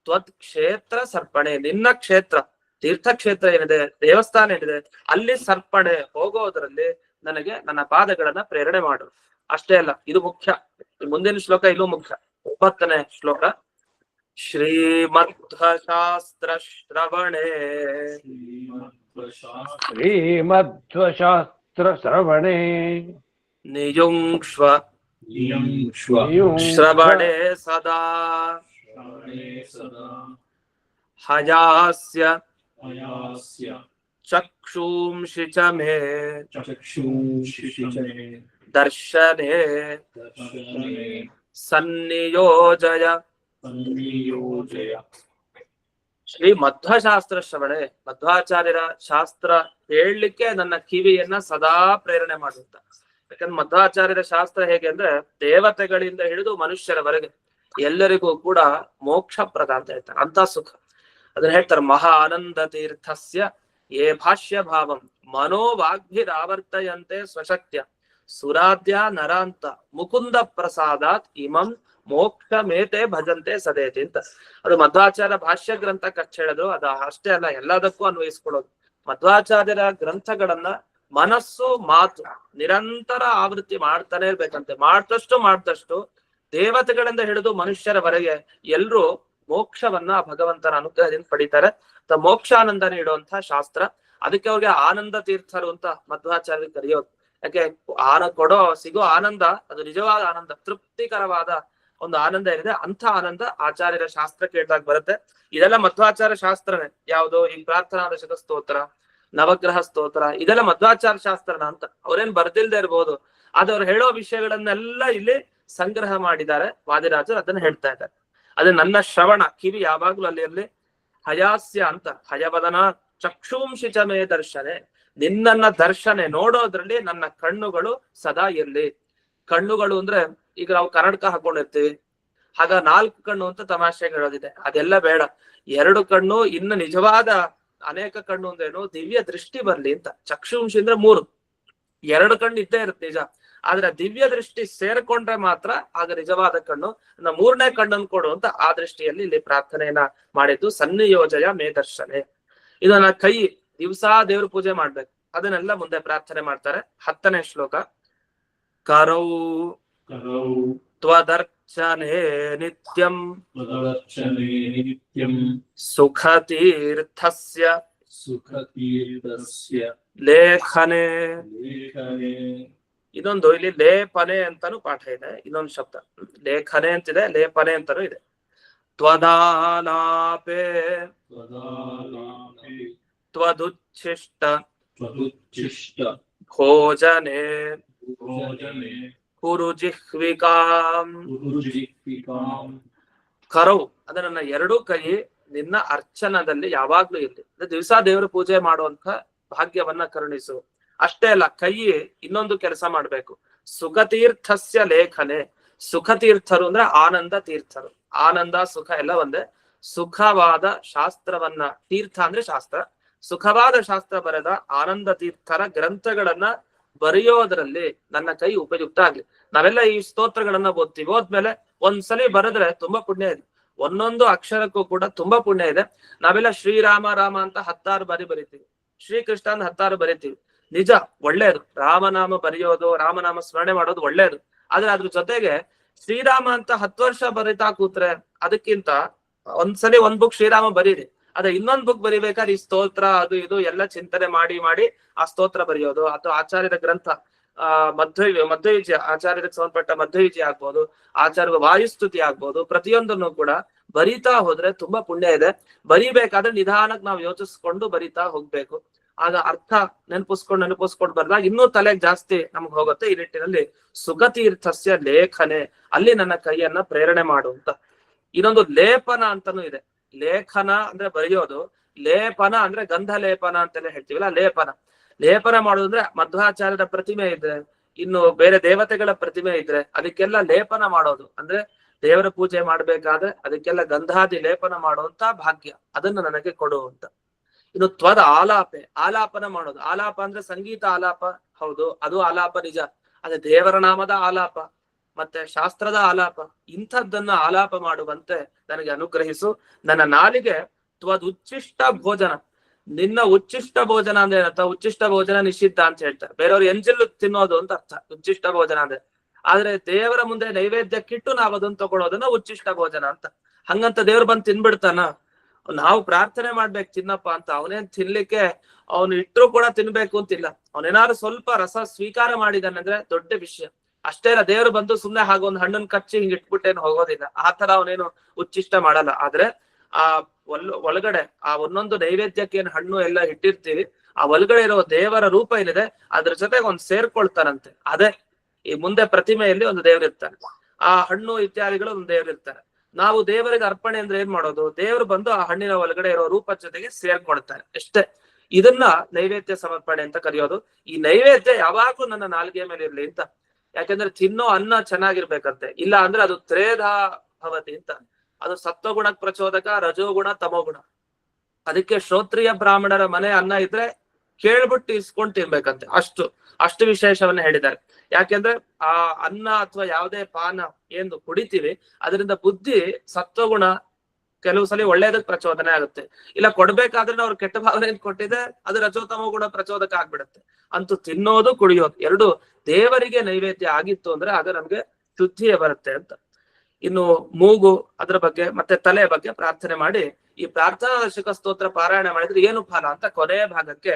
ತ್ವತ್ ಕ್ಷೇತ್ರ ಸರ್ಪಣೆ, ನಿನ್ನ ಕ್ಷೇತ್ರ, ತೀರ್ಥಕ್ಷೇತ್ರ ಏನಿದೆ, ದೇವಸ್ಥಾನ ಏನಿದೆ, ಅಲ್ಲಿ ಸರ್ಪಣೆ ಹೋಗೋದ್ರಲ್ಲಿ ನನಗೆ ನನ್ನ ಪಾದಗಳನ್ನ ಪ್ರೇರಣೆ ಮಾಡು. ಅಷ್ಟೇ ಅಲ್ಲ, ಇದು ಮುಖ್ಯ. ಮುಂದಿನ ಶ್ಲೋಕ ಇದು ಮುಖ್ಯ. 9ನೇ ಶ್ಲೋಕ. ಶ್ರೀಮಧ್ವಶಾಸ್ತ್ರ ಶ್ರವಣೆ ನಿಯುಂಕ್ಷ್ವ ಶ್ರವಣೆ ಸದಾ ಹಯಾಸ್ಯ ಚಕ್ಷುಂಷಿ ಚ ಮೇ ದರ್ಶನೆ ಸನ್ನಿಯೋಜಯ. ಶ್ರೀ ಮಧ್ವಶಾಸ್ತ್ರ ಶ್ರವಣೆ, ಮಧ್ವಾಚಾರ್ಯರ ಶಾಸ್ತ್ರ ಹೇಳಲಿಕ್ಕೆ ನನ್ನ ಕಿವಿಯನ್ನ ಸದಾ ಪ್ರೇರಣೆ ಮಾಡುತ್ತ. ಯಾಕಂದ್ರೆ ಮಧ್ವಾಚಾರ್ಯರ ಶಾಸ್ತ್ರ ಹೇಗೆ ಅಂದ್ರೆ ದೇವತೆಗಳಿಂದ ಹಿಡಿದು ಮನುಷ್ಯರವರೆಗೆ ಎಲ್ಲರಿಗೂ ಕೂಡ ಮೋಕ್ಷಪ್ರದ ಅಂತ ಹೇಳ್ತಾರೆ, ಅಂತ ಸುಖ. ಅದನ್ನ ಹೇಳ್ತಾರೆ, ಮಹಾ ಆನಂದ ತೀರ್ಥಸ್ಯ ಯೇ ಭಾಷ್ಯ ಭಾವಂ ಮನೋವಾಗ್ಭಿರಾವರ್ತಯಂತೆ ಸ್ವಶಕ್ತ್ಯ ಸುರಾಧ್ಯ ನರಾಂತ ಮುಕುಂದ ಪ್ರಸಾದಾತ್ ಇಮಂ ಮೋಕ್ಷ ಮೇತೆ ಭಜಂತೆ ಸದೇತಿ ಅಂತ. ಅದು ಮಧ್ವಾಚಾರ್ಯ ಭಾಷ್ಯ ಗ್ರಂಥ ಕಚ್ಚ ಹೇಳಿದ್ರು. ಅದು ಅಷ್ಟೇ ಅಲ್ಲ, ಎಲ್ಲದಕ್ಕೂ ಅನ್ವಯಿಸ್ಕೊಳ್ಳೋದು. ಮಧ್ವಾಚಾರ್ಯರ ಗ್ರಂಥಗಳನ್ನ ಮನಸ್ಸು ಮಾತು ನಿರಂತರ ಆವೃತ್ತಿ ಮಾಡ್ತಾನೆ ಇರ್ಬೇಕಂತೆ. ಮಾಡ್ದಷ್ಟು ದೇವತೆಗಳಿಂದ ಹಿಡಿದು ಮನುಷ್ಯರವರೆಗೆ ಎಲ್ರು ಮೋಕ್ಷವನ್ನ ಭಗವಂತನ ಅನುಗ್ರಹದಿಂದ ಪಡಿತಾರೆ. ಮೋಕ್ಷಾನಂದ ನೀಡುವಂತಹ ಶಾಸ್ತ್ರ. ಅದಕ್ಕೆ ಅವ್ರಿಗೆ ಆನಂದ ತೀರ್ಥರು ಅಂತ ಮಧ್ವಾಚಾರ್ಯ ಕರೆಯೋದು. ಯಾಕೆ ಸಿಗೋ ಆನಂದ ಅದು ನಿಜವಾದ ಆನಂದ, ತೃಪ್ತಿಕರವಾದ ಒಂದು ಆನಂದ ಏನಿದೆ, ಅಂಥ ಆನಂದ ಆಚಾರ್ಯರ ಶಾಸ್ತ್ರ ಕೇಳಿದಾಗ ಬರುತ್ತೆ. ಇದೆಲ್ಲ ಮಧ್ವಾಚಾರ್ಯ ಶಾಸ್ತ್ರನೇ. ಯಾವುದು? ಈ ಪ್ರಾರ್ಥನಾ ದಶಕ ಸ್ತೋತ್ರ, ನವಗ್ರಹ ಸ್ತೋತ್ರ, ಇದೆಲ್ಲ ಮಧ್ವಾಚಾರ ಶಾಸ್ತ್ರನ ಅಂತ. ಅವ್ರೇನ್ ಬರ್ದಿಲ್ದೇ ಇರ್ಬೋದು, ಆದ್ರೆ ಅವ್ರು ಹೇಳೋ ವಿಷಯಗಳನ್ನೆಲ್ಲ ಇಲ್ಲಿ ಸಂಗ್ರಹ ಮಾಡಿದ್ದಾರೆ ವಾದಿರಾಜರು, ಅದನ್ನ ಹೇಳ್ತಾ ಇದ್ದಾರೆ. ಅದೇ ನನ್ನ ಶ್ರವಣ ಕಿವಿ ಯಾವಾಗ್ಲೂ ಅಲ್ಲಿ ಹಯಾಸ್ಯ ಅಂತ, ಹಯವದನ ಚಕ್ಷುಂಶಿ ಚ ಮೇ ದರ್ಶನೆ, ನಿನ್ನನ್ನ ದರ್ಶನೆ ನೋಡೋದ್ರಲ್ಲಿ ನನ್ನ ಕಣ್ಣುಗಳು ಸದಾ ಇರ್ಲಿ. ಕಣ್ಣುಗಳು ಅಂದ್ರೆ ಈಗ ನಾವು ಕನ್ನಡಕ ಹಾಕೊಂಡಿರ್ತೀವಿ, ಆಗ 4 ಕಣ್ಣು ಅಂತ ತಮಾಷೆಗೆ ಹೇಳೋದಿದೆ, ಅದೆಲ್ಲ ಬೇಡ. 2 ಕಣ್ಣು, ಇನ್ನು ನಿಜವಾದ ಅನೇಕ ಕಣ್ಣು ಅಂದ್ರೇನು, ದಿವ್ಯ ದೃಷ್ಟಿ ಬರ್ಲಿ ಅಂತ. ಚಕ್ಷುಂಶಿ ಅಂದ್ರೆ 3, 2 ಕಣ್ಣು ಇದ್ದೇ ಇರುತ್ತೆ ನಿಜ, ಆದ್ರೆ ದಿವ್ಯ ದೃಷ್ಟಿ ಸೇರ್ಕೊಂಡ್ರೆ ಮಾತ್ರ ಆಗ ನಿಜವಾದ ಕಣ್ಣು. 3ನೇ ಕಣ್ಣನ್ನು ಕೊಡು ಅಂತ ಆ ದೃಷ್ಟಿಯಲ್ಲಿ ಇಲ್ಲಿ ಪ್ರಾರ್ಥನೆಯನ್ನ ಮಾಡಿದ್ದು. ಸನ್ನಿಯೋಜಯ ಮೇ ದರ್ಶನೆ, ಇದನ್ನ ಕೈ ದಿವಸ ದೇವ್ರ ಪೂಜೆ ಮಾಡ್ಬೇಕು, ಅದನ್ನೆಲ್ಲ ಮುಂದೆ ಪ್ರಾರ್ಥನೆ ಮಾಡ್ತಾರೆ. 10ನೇ ಶ್ಲೋಕ. ಕರೌ ತ್ವದರ್ಚನೆ ನಿತ್ಯಂ ಸುಖತೀರ್ಥಸ್ಯ ಲೇಖನೆ. ಇದೊಂದು ಇಲ್ಲಿ ಲೇಪನೆ ಅಂತಾನು ಪಾಠ ಇದೆ, ಇನ್ನೊಂದು ಶಬ್ದ ಲೇಖನೆ ಅಂತಿದೆ, ಲೇಪನೆ ಅಂತಾನು ಇದೆ. ತ್ವದಾಲಾಪೆ ತ್ವದುಚ್ಛಿಷ್ಟ ಭೋಜನೆ ಕುರು ಜಿಹ್ವಿಕಾಂ. ಕರೌ ಅಂದ್ರೆ ನನ್ನ 2 ಕೈ ನಿನ್ನ ಅರ್ಚನದಲ್ಲಿ ಯಾವಾಗ್ಲೂ ಇರ್ಲಿ, ದಿವಸ ದೇವರ ಪೂಜೆ ಮಾಡುವಂತ ಭಾಗ್ಯವನ್ನ ಕರುಣಿಸು. ಅಷ್ಟೇ ಅಲ್ಲ, ಕೈ ಇನ್ನೊಂದು ಕೆಲಸ ಮಾಡ್ಬೇಕು, ಸುಖತೀರ್ಥಸ್ಯ ಲೇಖನೆ. ಸುಖತೀರ್ಥರು ಅಂದ್ರೆ ಆನಂದ ತೀರ್ಥರು, ಆನಂದ ಸುಖ ಎಲ್ಲ ಒಂದೇ. ಸುಖವಾದ ಶಾಸ್ತ್ರವನ್ನ, ತೀರ್ಥ ಅಂದ್ರೆ ಶಾಸ್ತ್ರ, ಸುಖವಾದ ಶಾಸ್ತ್ರ ಬರೆದ ಆನಂದ ತೀರ್ಥರ ಗ್ರಂಥಗಳನ್ನ ಬರೆಯೋದ್ರಲ್ಲಿ ನನ್ನ ಕೈ ಉಪಯುಕ್ತ ಆಗ್ಲಿ. ನಾವೆಲ್ಲ ಈ ಸ್ತೋತ್ರಗಳನ್ನ ಓದ್ತೀವಿ, ಹೋದ್ಮೇಲೆ ಒಂದ್ಸಲಿ ಬರೆದ್ರೆ ತುಂಬಾ ಪುಣ್ಯ ಇದೆ, ಒಂದೊಂದು ಅಕ್ಷರಕ್ಕೂ ಕೂಡ ತುಂಬಾ ಪುಣ್ಯ ಇದೆ. ನಾವೆಲ್ಲ ಶ್ರೀರಾಮ ರಾಮ ಅಂತ 16 ಬಾರಿ ಬರಿತೀವಿ, ಶ್ರೀಕೃಷ್ಣ ಅಂತ 16 ಬರಿತೀವಿ, ನಿಜ ಒಳ್ಳೇದು. ರಾಮನಾಮ ಬರೆಯೋದು, ರಾಮನಾಮ ಸ್ಮರಣೆ ಮಾಡೋದು ಒಳ್ಳೇದು, ಆದ್ರೆ ಅದ್ರ ಜೊತೆಗೆ ಶ್ರೀರಾಮ ಅಂತ 10 ವರ್ಷ ಬರೀತಾ ಕೂತ್ರೆ ಅದಕ್ಕಿಂತ ಒಂದ್ಸಲಿ 1 ಬುಕ್ ಶ್ರೀರಾಮ ಬರೀರಿ, ಅದೇ ಇನ್ನೊಂದು ಬುಕ್ ಬರಿಬೇಕಾದ್ರೆ ಈ ಸ್ತೋತ್ರ ಅದು ಇದು ಎಲ್ಲ ಚಿಂತನೆ ಮಾಡಿ ಮಾಡಿ ಆ ಸ್ತೋತ್ರ ಬರೆಯೋದು. ಅಥವಾ ಆಚಾರ್ಯರ ಗ್ರಂಥ ಮಧ್ವವಿಜಯ, ಆಚಾರ್ಯರಿಗೆ ಸಂಬಂಧಪಟ್ಟ ಮಧ್ವವಿಜಯ ಆಗ್ಬೋದು, ಆಚಾರ್ಯ ವಾಯುಸ್ತುತಿ ಆಗ್ಬೋದು, ಪ್ರತಿಯೊಂದನ್ನು ಕೂಡ ಬರಿತಾ ಹೋದ್ರೆ ತುಂಬಾ ಪುಣ್ಯ ಇದೆ. ಬರಿಬೇಕಾದ್ರೆ ನಿಧಾನಕ್ಕೆ ನಾವು ಯೋಚಿಸ್ಕೊಂಡು ಬರಿತಾ ಹೋಗ್ಬೇಕು, ಆಗ ಅರ್ಥ ನೆನಪಿಸ್ಕೊಂಡು ಬರ್ದಾಗ ಇನ್ನೂ ತಲೆಗೆ ಜಾಸ್ತಿ ನಮ್ಗೆ ಹೋಗುತ್ತೆ. ಈ ನಿಟ್ಟಿನಲ್ಲಿ ಸುಖತೀರ್ಥಸ್ಯ ಲೇಖನೆ, ಅಲ್ಲಿ ನನ್ನ ಕೈಯನ್ನ ಪ್ರೇರಣೆ ಮಾಡುವಂತ. ಇನ್ನೊಂದು ಲೇಪನ ಅಂತಾನು ಇದೆ. ಲೇಖನ ಅಂದ್ರೆ ಬರೆಯೋದು, ಲೇಪನ ಅಂದ್ರೆ ಗಂಧ ಲೇಪನ ಅಂತೆಲ್ಲ ಹೇಳ್ತೀವಲ್ಲ, ಲೇಪನ ಮಾಡೋದಂದ್ರೆ ಮಧ್ವಾಚಾರ್ಯರ ಪ್ರತಿಮೆ ಇದ್ರೆ, ಇನ್ನು ಬೇರೆ ದೇವತೆಗಳ ಪ್ರತಿಮೆ ಇದ್ರೆ ಅದಕ್ಕೆಲ್ಲ ಲೇಪನ ಮಾಡೋದು, ಅಂದ್ರೆ ದೇವರ ಪೂಜೆ ಮಾಡ್ಬೇಕಾದ್ರೆ ಅದಕ್ಕೆಲ್ಲ ಗಂಧಾದಿ ಲೇಪನ ಮಾಡುವಂತ ಭಾಗ್ಯ, ಅದನ್ನು ನನಗೆ ಕೊಡುವಂತ. ಇನ್ನು ತ್ವದ ಆಲಾಪೆ, ಆಲಾಪನ ಮಾಡೋದು. ಆಲಾಪ ಅಂದ್ರೆ ಸಂಗೀತ ಆಲಾಪ, ಹೌದು ಅದು ಆಲಾಪ ನಿಜ, ಅದೇ ದೇವರ ನಾಮದ ಆಲಾಪ ಮತ್ತೆ ಶಾಸ್ತ್ರದ ಆಲಾಪ, ಇಂಥದ್ದನ್ನ ಆಲಾಪ ಮಾಡುವಂತೆ ನನಗೆ ಅನುಗ್ರಹಿಸು. ನನ್ನ ನಾಲಿಗೆ ತ್ವದ್ ಉಚ್ಚಿಷ್ಟ ಭೋಜನ, ನಿನ್ನ ಉಚ್ಚಿಷ್ಟ ಭೋಜನ ಅಂದ್ರೆ ಏನರ್ಥ? ಉಚ್ಚಿಷ್ಟ ಭೋಜನ ನಿಷಿದ್ಧ ಅಂತ ಹೇಳ್ತಾರೆ, ಬೇರೆಯವ್ರು ಎಂಜಿಲ್ ತಿನ್ನೋದು ಅಂತ ಅರ್ಥ ಉಚ್ಚಿಷ್ಟ ಭೋಜನ ಅಂದ್ರೆ. ಆದ್ರೆ ದೇವರ ಮುಂದೆ ನೈವೇದ್ಯಕ್ಕಿಟ್ಟು ನಾವ್ ಅದನ್ನ ತಗೊಳೋದನ್ನ ಉಚ್ಚಿಷ್ಟ ಭೋಜನ ಅಂತ. ಹಂಗಂತ ದೇವ್ರು ಬಂದು ತಿನ್ಬಿಡ್ತಾನ? ನಾವು ಪ್ರಾರ್ಥನೆ ಮಾಡ್ಬೇಕು ತಿನ್ನಪ್ಪ ಅಂತ, ಅವನೇನ್ ತಿನ್ಲಿಕ್ಕೆ ಅವನು ಇಟ್ಟರು ಕೂಡ ತಿನ್ಬೇಕು ಅಂತಿಲ್ಲ. ಅವನೇನಾದ್ರು ಸ್ವಲ್ಪ ರಸ ಸ್ವೀಕಾರ ಮಾಡಿದಾನೆ ಅಂದ್ರೆ ದೊಡ್ಡ ವಿಷಯ. ಅಷ್ಟೇ ಅಲ್ಲ, ದೇವ್ರು ಬಂದು ಸುಮ್ನೆ ಹಾಗೊಂದು ಹಣ್ಣನ್ ಕಚ್ಚಿ ಹಿಂಗ್ ಇಟ್ಬಿಟ್ಟೇನು ಹೋಗೋದಿಲ್ಲ, ಆತರ ಅವನೇನು ಉಚ್ಚಿಷ್ಟ ಮಾಡಲ್ಲ. ಆದ್ರೆ ಆ ಒಳಗಡೆ ಆ ಒಂದೊಂದು ನೈವೇದ್ಯಕ್ಕೆ ಏನ್ ಹಣ್ಣು ಎಲ್ಲ ಇಟ್ಟಿರ್ತೀವಿ, ಆ ಒಳಗಡೆ ಇರೋ ದೇವರ ರೂಪ ಏನಿದೆ ಅದ್ರ ಜೊತೆಗೆ ಒಂದ್ ಸೇರ್ಕೊಳ್ತಾರಂತೆ. ಅದೇ ಈ ಮುಂದೆ ಪ್ರತಿಮೆಯಲ್ಲಿ ಒಂದು ದೇವ್ರಿರ್ತಾನೆ, ಆ ಹಣ್ಣು ಇತ್ಯಾದಿಗಳು ಒಂದು ದೇವ್ರಿರ್ತಾರೆ. ನಾವು ದೇವರಿಗೆ ಅರ್ಪಣೆ ಅಂದ್ರೆ ಏನ್ ಮಾಡೋದು? ದೇವ್ರು ಬಂದು ಆ ಹಣ್ಣಿನ ಒಳಗಡೆ ಇರೋ ರೂಪ ಜೊತೆಗೆ ಸೇರ್ಕೊಳ್ತಾರೆ, ಅಷ್ಟೇ. ಇದನ್ನ ನೈವೇದ್ಯ ಸಮರ್ಪಣೆ ಅಂತ ಕರೆಯೋದು. ಈ ನೈವೇದ್ಯ ಯಾವಾಗ್ಲೂ ನನ್ನ ನಾಲ್ಗೆಯ ಮೇಲೆ ಇರ್ಲಿ ಅಂತ. ಯಾಕಂದ್ರೆ ತಿನ್ನೋ ಅನ್ನ ಚೆನ್ನಾಗಿರ್ಬೇಕಂತೆ, ಇಲ್ಲ ಅಂದ್ರೆ ಅದು ತ್ರೇಧಾ ಭವತಿ ಅಂತ. ಅದು ಸತ್ವಗುಣಕ್ ಪ್ರಚೋದಕ, ರಜೋಗುಣ, ತಮೋಗುಣ. ಅದಕ್ಕೆ ಶ್ರೋತ್ರಿಯ ಬ್ರಾಹ್ಮಣರ ಮನೆ ಅನ್ನ ಇದ್ರೆ ಕೇಳ್ಬಿಟ್ಟು ಇಸ್ಕೊಂಡ್ ತಿನ್ಬೇಕಂತೆ, ಅಷ್ಟು ವಿಶೇಷವನ್ನ ಹೇಳಿದ್ದಾರೆ. ಯಾಕೆಂದ್ರೆ ಆ ಅನ್ನ ಅಥವಾ ಯಾವುದೇ ಪಾನ ಏನು ಕುಡಿತೀವಿ ಅದರಿಂದ ಬುದ್ಧಿ ಸತ್ವಗುಣ ಕೆಲವು ಸಲ ಒಳ್ಳೇದಕ್ ಪ್ರಚೋದನೆ ಆಗುತ್ತೆ. ಇಲ್ಲ ಕೊಡ್ಬೇಕಾದ್ರೆ ಅವ್ರು ಕೆಟ್ಟ ಭಾವನೆ ಕೊಟ್ಟಿದೆ, ಅದು ರಜೋತಮ ಗುಣ ಪ್ರಚೋದಕ ಆಗ್ಬಿಡುತ್ತೆ. ಅಂತೂ ತಿನ್ನೋದು ಕುಡಿಯೋದು ಎರಡು ದೇವರಿಗೆ ನೈವೇದ್ಯ ಆಗಿತ್ತು ಅಂದ್ರೆ ಆಗ ನಮ್ಗೆ ಶುದ್ಧಿಯೇ ಬರುತ್ತೆ ಅಂತ. ಇನ್ನು ಮೂಗು ಅದ್ರ ಬಗ್ಗೆ ಮತ್ತೆ ತಲೆ ಬಗ್ಗೆ ಪ್ರಾರ್ಥನೆ ಮಾಡಿ ಈ ಪ್ರಾರ್ಥನಾ ದರ್ಶಕ ಸ್ತೋತ್ರ ಪಾರಾಯಣ ಮಾಡಿದ್ರೆ ಏನು ಫಲ ಅಂತ ಕೊನೆಯ ಭಾಗಕ್ಕೆ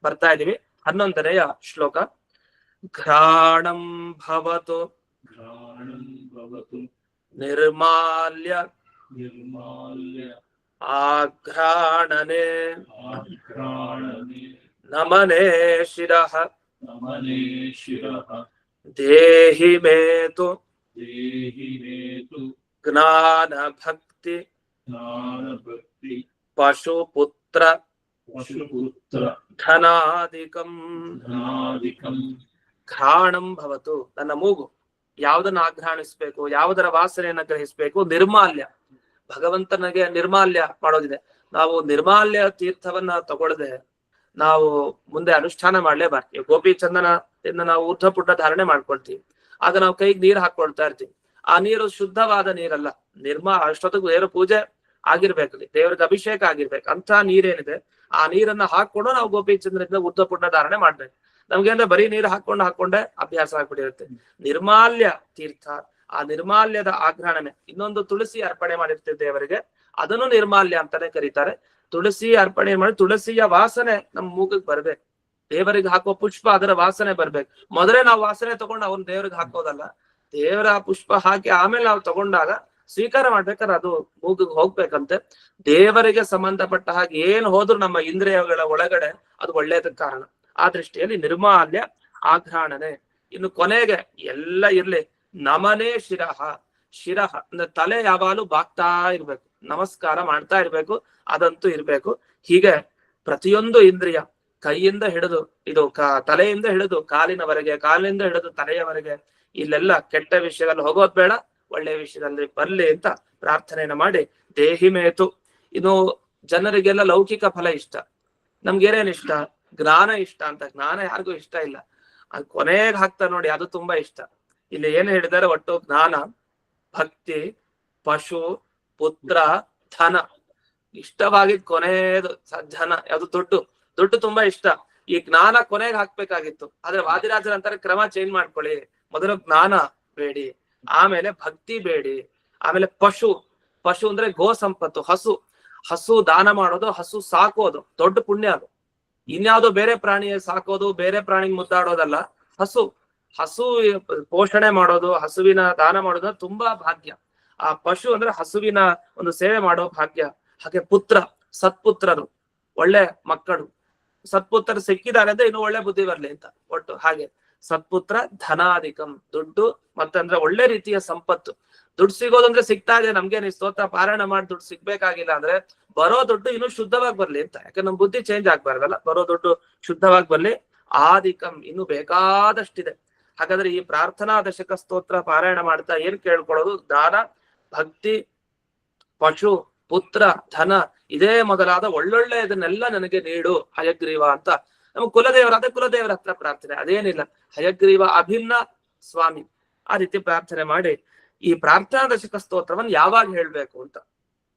ಬರ್ತಾ ಇದೀವಿ. 11ನೆಯ ಶ್ಲೋಕ. ಘ್ರಾಣಂ ಭವತು ನಿರ್ಮಾಲ್ಯ ಆಘ್ರಾಣನೆ ನಮನೇ ಶಿರಃ ನಮನೇ ಶಿರಃ ದೇಹಿ ಮೇತು ದೇಹಿ ಮೇತು ಜ್ಞಾನ ಭಕ್ತಿ ಜ್ಞಾನ ಭಕ್ತಿ ಪಶುಪುತ್ರ ಪಶುಪುತ್ರ ಧನಾದಿಕಂ ಧನಾದಿಕಂ ಘ್ರಾಣಂ ಭವತು. ನನ್ನ ಮೂಗು ಯಾವುದನ್ನ ಆಘ್ರಾಣಿಸ್ಬೇಕು, ಯಾವುದರ ವಾಸನೆಯನ್ನ ಗ್ರಹಿಸ್ಬೇಕು? ನಿರ್ಮಾಲ್ಯ. ಭಗವಂತನಿಗೆ ನಿರ್ಮಾಲ್ಯ ಮಾಡೋದಿದೆ. ನಾವು ನಿರ್ಮಾಲ್ಯ ತೀರ್ಥವನ್ನ ತಗೊಳ್ಳದೆ ನಾವು ಮುಂದೆ ಅನುಷ್ಠಾನ ಮಾಡ್ಲೇಬಾರ್ದು. ಗೋಪಿ ಚಂದನದಿಂದ ನಾವು ಊರ್ಧ್ವ ಪುಟ್ಟ ಧಾರಣೆ ಮಾಡ್ಕೊಳ್ತೀವಿ. ಆಗ ನಾವು ಕೈಗೆ ನೀರು ಹಾಕೊಳ್ತಾ ಇರ್ತೀವಿ. ಆ ನೀರು ಶುದ್ಧವಾದ ನೀರಲ್ಲ. ಅಷ್ಟೊತ್ತಿಗೆ ದೇವರ ಪೂಜೆ ಆಗಿರ್ಬೇಕು, ದೇವರಿಗೆ ಅಭಿಷೇಕ ಆಗಿರ್ಬೇಕು. ಅಂತ ನೀರೇನಿದೆ ಆ ನೀರನ್ನ ಹಾಕೊಂಡು ನಾವು ಗೋಪಿ ಚಂದ್ರದಿಂದ ಊರ್ಧ್ವ ಪುಟ್ಟ ಧಾರಣೆ ಮಾಡ್ಬೇಕು. ನಮ್ಗೆ ಅಂದ್ರೆ ಬರೀ ನೀರು ಹಾಕೊಂಡೇ ಅಭ್ಯಾಸ ಆಗ್ಬಿಟ್ಟಿರುತ್ತೆ. ನಿರ್ಮಾಲ್ಯ ತೀರ್ಥ, ಆ ನಿರ್ಮಾಲ್ಯದ ಆಘ್ರಾಣನೆ. ಇನ್ನೊಂದು ತುಳಸಿ ಅರ್ಪಣೆ ಮಾಡಿರ್ತೀವಿ ದೇವರಿಗೆ, ಅದನ್ನು ನಿರ್ಮಾಲ್ಯ ಅಂತಾನೆ ಕರೀತಾರೆ. ತುಳಸಿ ಅರ್ಪಣೆ ಮಾಡಿ ತುಳಸಿಯ ವಾಸನೆ ನಮ್ ಮೂಗಿಗೆ ಬರ್ಬೇಕು. ದೇವರಿಗೆ ಹಾಕುವ ಪುಷ್ಪ ಅದರ ವಾಸನೆ ಬರ್ಬೇಕು. ಮೊದಲೇ ನಾವು ವಾಸನೆ ತಗೊಂಡು ಅವನ್ ದೇವರಿಗೆ ಹಾಕೋದಲ್ಲ. ದೇವರ ಪುಷ್ಪ ಹಾಕಿ ಆಮೇಲೆ ನಾವು ತಗೊಂಡಾಗ ಸ್ವೀಕಾರ ಮಾಡ್ಬೇಕಾದ್ರೆ ಅದು ಮೂಗಿಗೆ ಹೋಗ್ಬೇಕಂತೆ. ದೇವರಿಗೆ ಸಂಬಂಧಪಟ್ಟ ಹಾಗೆ ಏನು ಹೋದ್ರು ನಮ್ಮ ಇಂದ್ರಿಯಗಳ ಒಳಗಡೆ ಅದು ಒಳ್ಳೇದಕ್ಕೆ ಕಾರಣ. ಆ ದೃಷ್ಟಿಯಲ್ಲಿ ನಿರ್ಮಾಲ್ಯ ಆಘ್ರಾಣನೆ. ಇನ್ನು ಕೊನೆಗೆ ಎಲ್ಲ ಇರ್ಲಿ, ನಮನೇ ಶಿರಃ. ಶಿರಃ ಅಂದ್ರೆ ತಲೆ ಯಾವಾಗಲೂ ಬಾಗ್ತಾ ಇರ್ಬೇಕು, ನಮಸ್ಕಾರ ಮಾಡ್ತಾ ಇರ್ಬೇಕು, ಅದಂತೂ ಇರ್ಬೇಕು. ಹೀಗೆ ಪ್ರತಿಯೊಂದು ಇಂದ್ರಿಯ, ಕೈಯಿಂದ ಹಿಡಿದು ಇದು ತಲೆಯಿಂದ ಹಿಡಿದು ಕಾಲಿನವರೆಗೆ, ಕಾಲಿನಿಂದ ಹಿಡಿದು ತಲೆಯವರೆಗೆ, ಇಲ್ಲೆಲ್ಲ ಕೆಟ್ಟ ವಿಷಯದಲ್ಲಿ ಹೋಗೋದ್ ಬೇಡ, ಒಳ್ಳೆಯ ವಿಷಯದಲ್ಲಿ ಬರ್ಲಿ ಅಂತ ಪ್ರಾರ್ಥನೆಯನ್ನ ಮಾಡಿ ದೇಹಿ ಮೇತು. ಇನ್ನು ಜನರಿಗೆಲ್ಲ ಲೌಕಿಕ ಫಲ ಇಷ್ಟ, ನಮ್ಗೇನೇನ್ ಇಷ್ಟ? ಜ್ಞಾನ ಇಷ್ಟ ಅಂತ. ಜ್ಞಾನ ಯಾರಿಗೂ ಇಷ್ಟ ಇಲ್ಲ, ಅದು ಕೊನೆಗೆ ಹಾಕ್ತಾ ನೋಡಿ, ಅದು ತುಂಬಾ ಇಷ್ಟ. ಇಲ್ಲಿ ಏನ್ ಹೇಳಿದ್ದಾರೆ? ಒಟ್ಟು ಜ್ಞಾನ, ಭಕ್ತಿ, ಪಶು, ಪುತ್ರ, ಧನ. ಇಷ್ಟವಾಗಿದ್ ಕೊನೆಯದು ಧನ, ಯಾವ್ದು? ದುಡ್ಡು ತುಂಬಾ ಇಷ್ಟ. ಈ ಜ್ಞಾನ ಕೊನೆಗೆ ಹಾಕ್ಬೇಕಾಗಿತ್ತು, ಆದ್ರೆ ವಾದಿರಾಜರ ಅಂತಾರೆ ಕ್ರಮ ಚೇಂಜ್ ಮಾಡ್ಕೊಳ್ಳಿ. ಮೊದಲು ಜ್ಞಾನ ಬೇಡಿ, ಆಮೇಲೆ ಭಕ್ತಿ ಬೇಡಿ, ಆಮೇಲೆ ಪಶು ಅಂದ್ರೆ ಗೋ ಸಂಪತ್ತು, ಹಸು ದಾನ ಮಾಡೋದು, ಹಸು ಸಾಕೋದು ದೊಡ್ಡ ಪುಣ್ಯ. ಅದು ಇನ್ಯಾವುದೋ ಬೇರೆ ಪ್ರಾಣಿ ಸಾಕೋದು, ಬೇರೆ ಪ್ರಾಣಿಗೆ ಮುದ್ದಾಡೋದಲ್ಲ. ಹಸು ಪೋಷಣೆ ಮಾಡೋದು, ಹಸುವಿನ ದಾನ ಮಾಡೋದು ತುಂಬಾ ಭಾಗ್ಯ. ಆ ಪಶು ಅಂದ್ರೆ ಹಸುವಿನ ಒಂದು ಸೇವೆ ಮಾಡೋ ಭಾಗ್ಯ. ಹಾಗೆ ಪುತ್ರ, ಸತ್ಪುತ್ರರು, ಒಳ್ಳೆ ಮಕ್ಕಳು. ಸತ್ಪುತ್ರರು ಸಿಕ್ಕಿದ್ದಾರೆ ಅಂದ್ರೆ ಇನ್ನು ಒಳ್ಳೆ ಬುದ್ಧಿ ಬರ್ಲಿ ಅಂತ. ಒಟ್ಟು ಹಾಗೆ ಸತ್ಪುತ್ರ ಧನಾಧಿಕಂ, ದುಡ್ಡು ಮತ್ತಂದ್ರೆ ಒಳ್ಳೆ ರೀತಿಯ ಸಂಪತ್ತು. ದುಡ್ಡು ಸಿಗೋದಂದ್ರೆ ಸಿಗ್ತಾ ಇದೆ ನಮ್ಗೆ, ಸ್ತೋತ್ರ ಪಾರಾಯಣ ಮಾಡಿ ದುಡ್ಡು ಸಿಗ್ಬೇಕಾಗಿಲ್ಲ ಅಂದ್ರೆ ಬರೋ ದುಡ್ಡು ಇನ್ನು ಶುದ್ಧವಾಗಿ ಬರ್ಲಿ ಅಂತ. ಯಾಕಂದ್ರೆ ನಮ್ ಬುದ್ಧಿ ಚೇಂಜ್ ಆಗ್ಬಾರ್ದಲ್ಲ, ಬರೋ ದುಡ್ಡು ಶುದ್ಧವಾಗಿ ಬರ್ಲಿ. ಆದಿಕಂ, ಇನ್ನು ಬೇಕಾದಷ್ಟಿದೆ. ಹಾಗಾದ್ರೆ ಈ ಪ್ರಾರ್ಥನಾ ದಶಕ ಸ್ತೋತ್ರ ಪಾರಾಯಣ ಮಾಡ್ತಾ ಏನ್ ಕೇಳ್ಕೊಳ್ಳೋದು? ದಾನ, ಭಕ್ತಿ, ಪಶು, ಪುತ್ರ, ಧನ, ಇದೇ ಮೊದಲಾದ ಒಳ್ಳೊಳ್ಳೆ ಇದನ್ನೆಲ್ಲ ನನಗೆ ನೀಡು ಹಯಗ್ರೀವ ಅಂತ ನಮ್ಗೆ ಕುಲದೇವರ ಹತ್ರ ಪ್ರಾರ್ಥನೆ. ಅದೇನಿಲ್ಲ, ಹಯಗ್ರೀವ ಅಭಿನ್ನ ಸ್ವಾಮಿ, ಆ ರೀತಿ ಪ್ರಾರ್ಥನೆ ಮಾಡಿ ಈ ಪ್ರಾರ್ಥನಾ ದಶಕ ಸ್ತೋತ್ರವನ್ನು ಯಾವಾಗ ಹೇಳ್ಬೇಕು ಅಂತ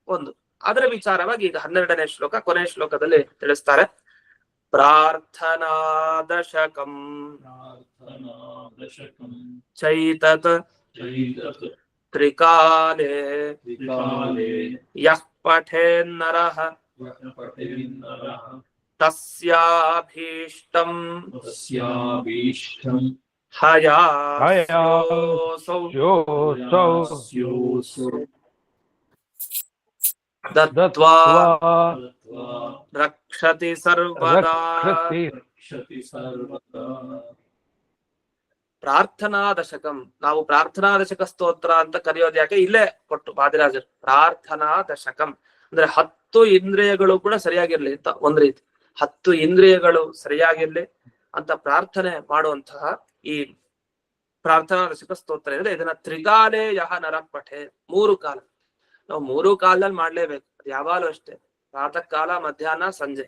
ಒಂದು ಅದರ ವಿಚಾರವಾಗಿ ಈಗ 12ನೇ ಶ್ಲೋಕ, ಕೊನೆಯ ಶ್ಲೋಕದಲ್ಲಿ ತಿಳಿಸ್ತಾರೆ. ಪ್ರಾರ್ಥನಾ ದಶಕಂ ಚೈತತ್ ತ್ರಿಕಾಲೇ ಯಃ ಪಠೇನ್ನರಃ ತಸ್ಯಾಭೀಷ್ಟಂ ಹಯಾಸ್ಯೋಸೌ ದತ್ವಾ ರಕ್ಷತಿ ಸರ್ವದಾ. ಪ್ರಾರ್ಥನಾ ದಶಕಂ, ನಾವು ಪ್ರಾರ್ಥನಾ ದಶಕ ಸ್ತೋತ್ರ ಅಂತ ಕರೆಯೋದು ಯಾಕೆ? ಇಲ್ಲೇ ಕೊಟ್ಟು ವಾದಿರಾಜರು ಪ್ರಾರ್ಥನಾ ದಶಕಂ ಅಂದ್ರೆ 10 ಇಂದ್ರಿಯಗಳು ಕೂಡ ಸರಿಯಾಗಿರ್ಲಿ ಅಂತ. ಒಂದ್ ರೀತಿ 10 ಇಂದ್ರಿಯಗಳು ಸರಿಯಾಗಿರ್ಲಿ ಅಂತ ಪ್ರಾರ್ಥನೆ ಮಾಡುವಂತಹ ಈ ಪ್ರಾರ್ಥನಾ ದಶಕ ಸ್ತೋತ್ರ ಇದೆ. ಇದನ್ನ ತ್ರಿಕಾಲೇ ಯಹ ನರ ಪಠೆ, 3 ಕಾಲ. ನಾವು 3 ಕಾಲದಲ್ಲಿ ಮಾಡ್ಲೇಬೇಕು. ಅದು ಯಾವಾಗಲೂ ಅಷ್ಟೇ, ಪ್ರಾತಃ ಕಾಲ, ಮಧ್ಯಾಹ್ನ, ಸಂಜೆ.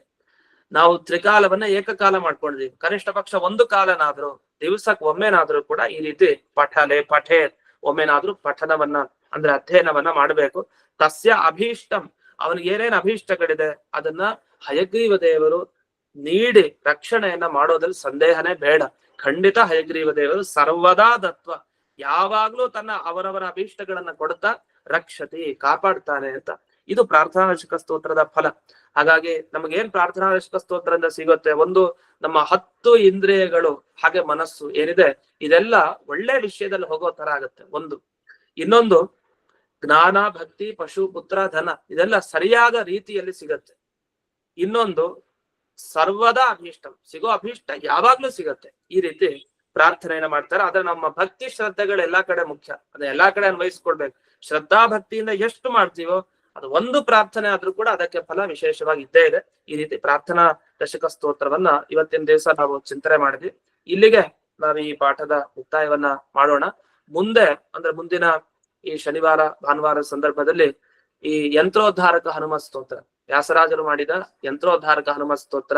ನಾವು ತ್ರಿಕಾಲವನ್ನ ಏಕಕಾಲ ಮಾಡ್ಕೊಂಡಿದೀವಿ. ಕನಿಷ್ಠ ಪಕ್ಷ 1 ಕಾಲನಾದ್ರೂ, ದಿವಸಕ್ಕೆ ಒಮ್ಮೆನಾದ್ರೂ ಕೂಡ ಈ ರೀತಿ ಪಠೆ ಒಮ್ಮೆನಾದ್ರೂ ಪಠನವನ್ನ ಅಂದ್ರೆ ಅಧ್ಯಯನವನ್ನ ಮಾಡ್ಬೇಕು. ತಸ್ಯ ಅಭೀಷ್ಟಂ, ಅವನಿಗೆ ಏನೇನ್ ಅಭೀಷ್ಟಗಳಿದೆ ಅದನ್ನ ಹಯಗ್ರೀವ ದೇವರು ನೀಡಿ ರಕ್ಷಣೆಯನ್ನ ಮಾಡೋದ್ರಲ್ಲಿ ಸಂದೇಹನೇ ಬೇಡ. ಖಂಡಿತ ಹಯಗ್ರೀವ ದೇವರು ಸರ್ವದಾ ದತ್ವ, ಯಾವಾಗ್ಲೂ ತನ್ನ ಅವರವರ ಅಭೀಷ್ಟಗಳನ್ನ ಕೊಡ್ತಾ ರಕ್ಷತಿ, ಕಾಪಾಡ್ತಾನೆ ಅಂತ. ಇದು ಪ್ರಾರ್ಥನಾ ದಶಕ ಸ್ತೋತ್ರದ ಫಲ. ಹಾಗಾಗಿ ನಮಗೇನ್ ಪ್ರಾರ್ಥನಾ ದಶಕ ಸ್ತೋತ್ರದಿಂದ ಸಿಗುತ್ತೆ? ಒಂದು, ನಮ್ಮ 10 ಇಂದ್ರಿಯಗಳು ಹಾಗೆ ಮನಸ್ಸು ಏನಿದೆ ಇದೆಲ್ಲ ಒಳ್ಳೆ ವಿಷಯದಲ್ಲಿ ಹೋಗೋ ತರ ಆಗುತ್ತೆ. ಒಂದು. ಇನ್ನೊಂದು, ಜ್ಞಾನ, ಭಕ್ತಿ, ಪಶು, ಪುತ್ರ, ಧನ ಇದೆಲ್ಲ ಸರಿಯಾದ ರೀತಿಯಲ್ಲಿ ಸಿಗತ್ತೆ. ಇನ್ನೊಂದು, ಸರ್ವದಾ ಅಭೀಷ್ಟಂ, ಸಿಗೋ ಅಭೀಷ್ಟ ಯಾವಾಗ್ಲೂ ಸಿಗತ್ತೆ. ಈ ರೀತಿ ಪ್ರಾರ್ಥನೆಯನ್ನ ಮಾಡ್ತಾರೆ. ಆದ್ರೆ ನಮ್ಮ ಭಕ್ತಿ ಶ್ರದ್ಧೆಗಳು ಎಲ್ಲಾ ಕಡೆ ಮುಖ್ಯ, ಅದನ್ನ ಎಲ್ಲಾ ಕಡೆ ಅನ್ವಯಿಸ್ಕೊಳ್ಬೇಕು. ಶ್ರದ್ಧಾ ಭಕ್ತಿಯಿಂದ ಎಷ್ಟು ಮಾಡ್ತೀವೋ ಅದು ಒಂದು ಪ್ರಾರ್ಥನೆ ಆದ್ರೂ ಕೂಡ ಅದಕ್ಕೆ ಫಲ ವಿಶೇಷವಾಗಿ ಇದ್ದೇ ಇದೆ. ಈ ರೀತಿ ಪ್ರಾರ್ಥನಾ ದಶಕ ಸ್ತೋತ್ರವನ್ನ ಇವತ್ತಿನ ದಿವಸ ನಾವು ಚಿಂತನೆ ಮಾಡಿದ್ವಿ. ಇಲ್ಲಿಗೆ ನಾವು ಈ ಪಾಠದ ಮುಕ್ತಾಯವನ್ನ ಮಾಡೋಣ. ಮುಂದೆ ಅಂದ್ರೆ ಮುಂದಿನ ಈ ಶನಿವಾರ ಭಾನುವಾರ ಸಂದರ್ಭದಲ್ಲಿ ಈ ಯಂತ್ರೋದ್ಧಾರಕ ಹನುಮ ಸ್ತೋತ್ರ, ವ್ಯಾಸರಾಜರು ಮಾಡಿದ ಯಂತ್ರೋದ್ಧಾರಕ ಹನುಮ ಸ್ತೋತ್ರ,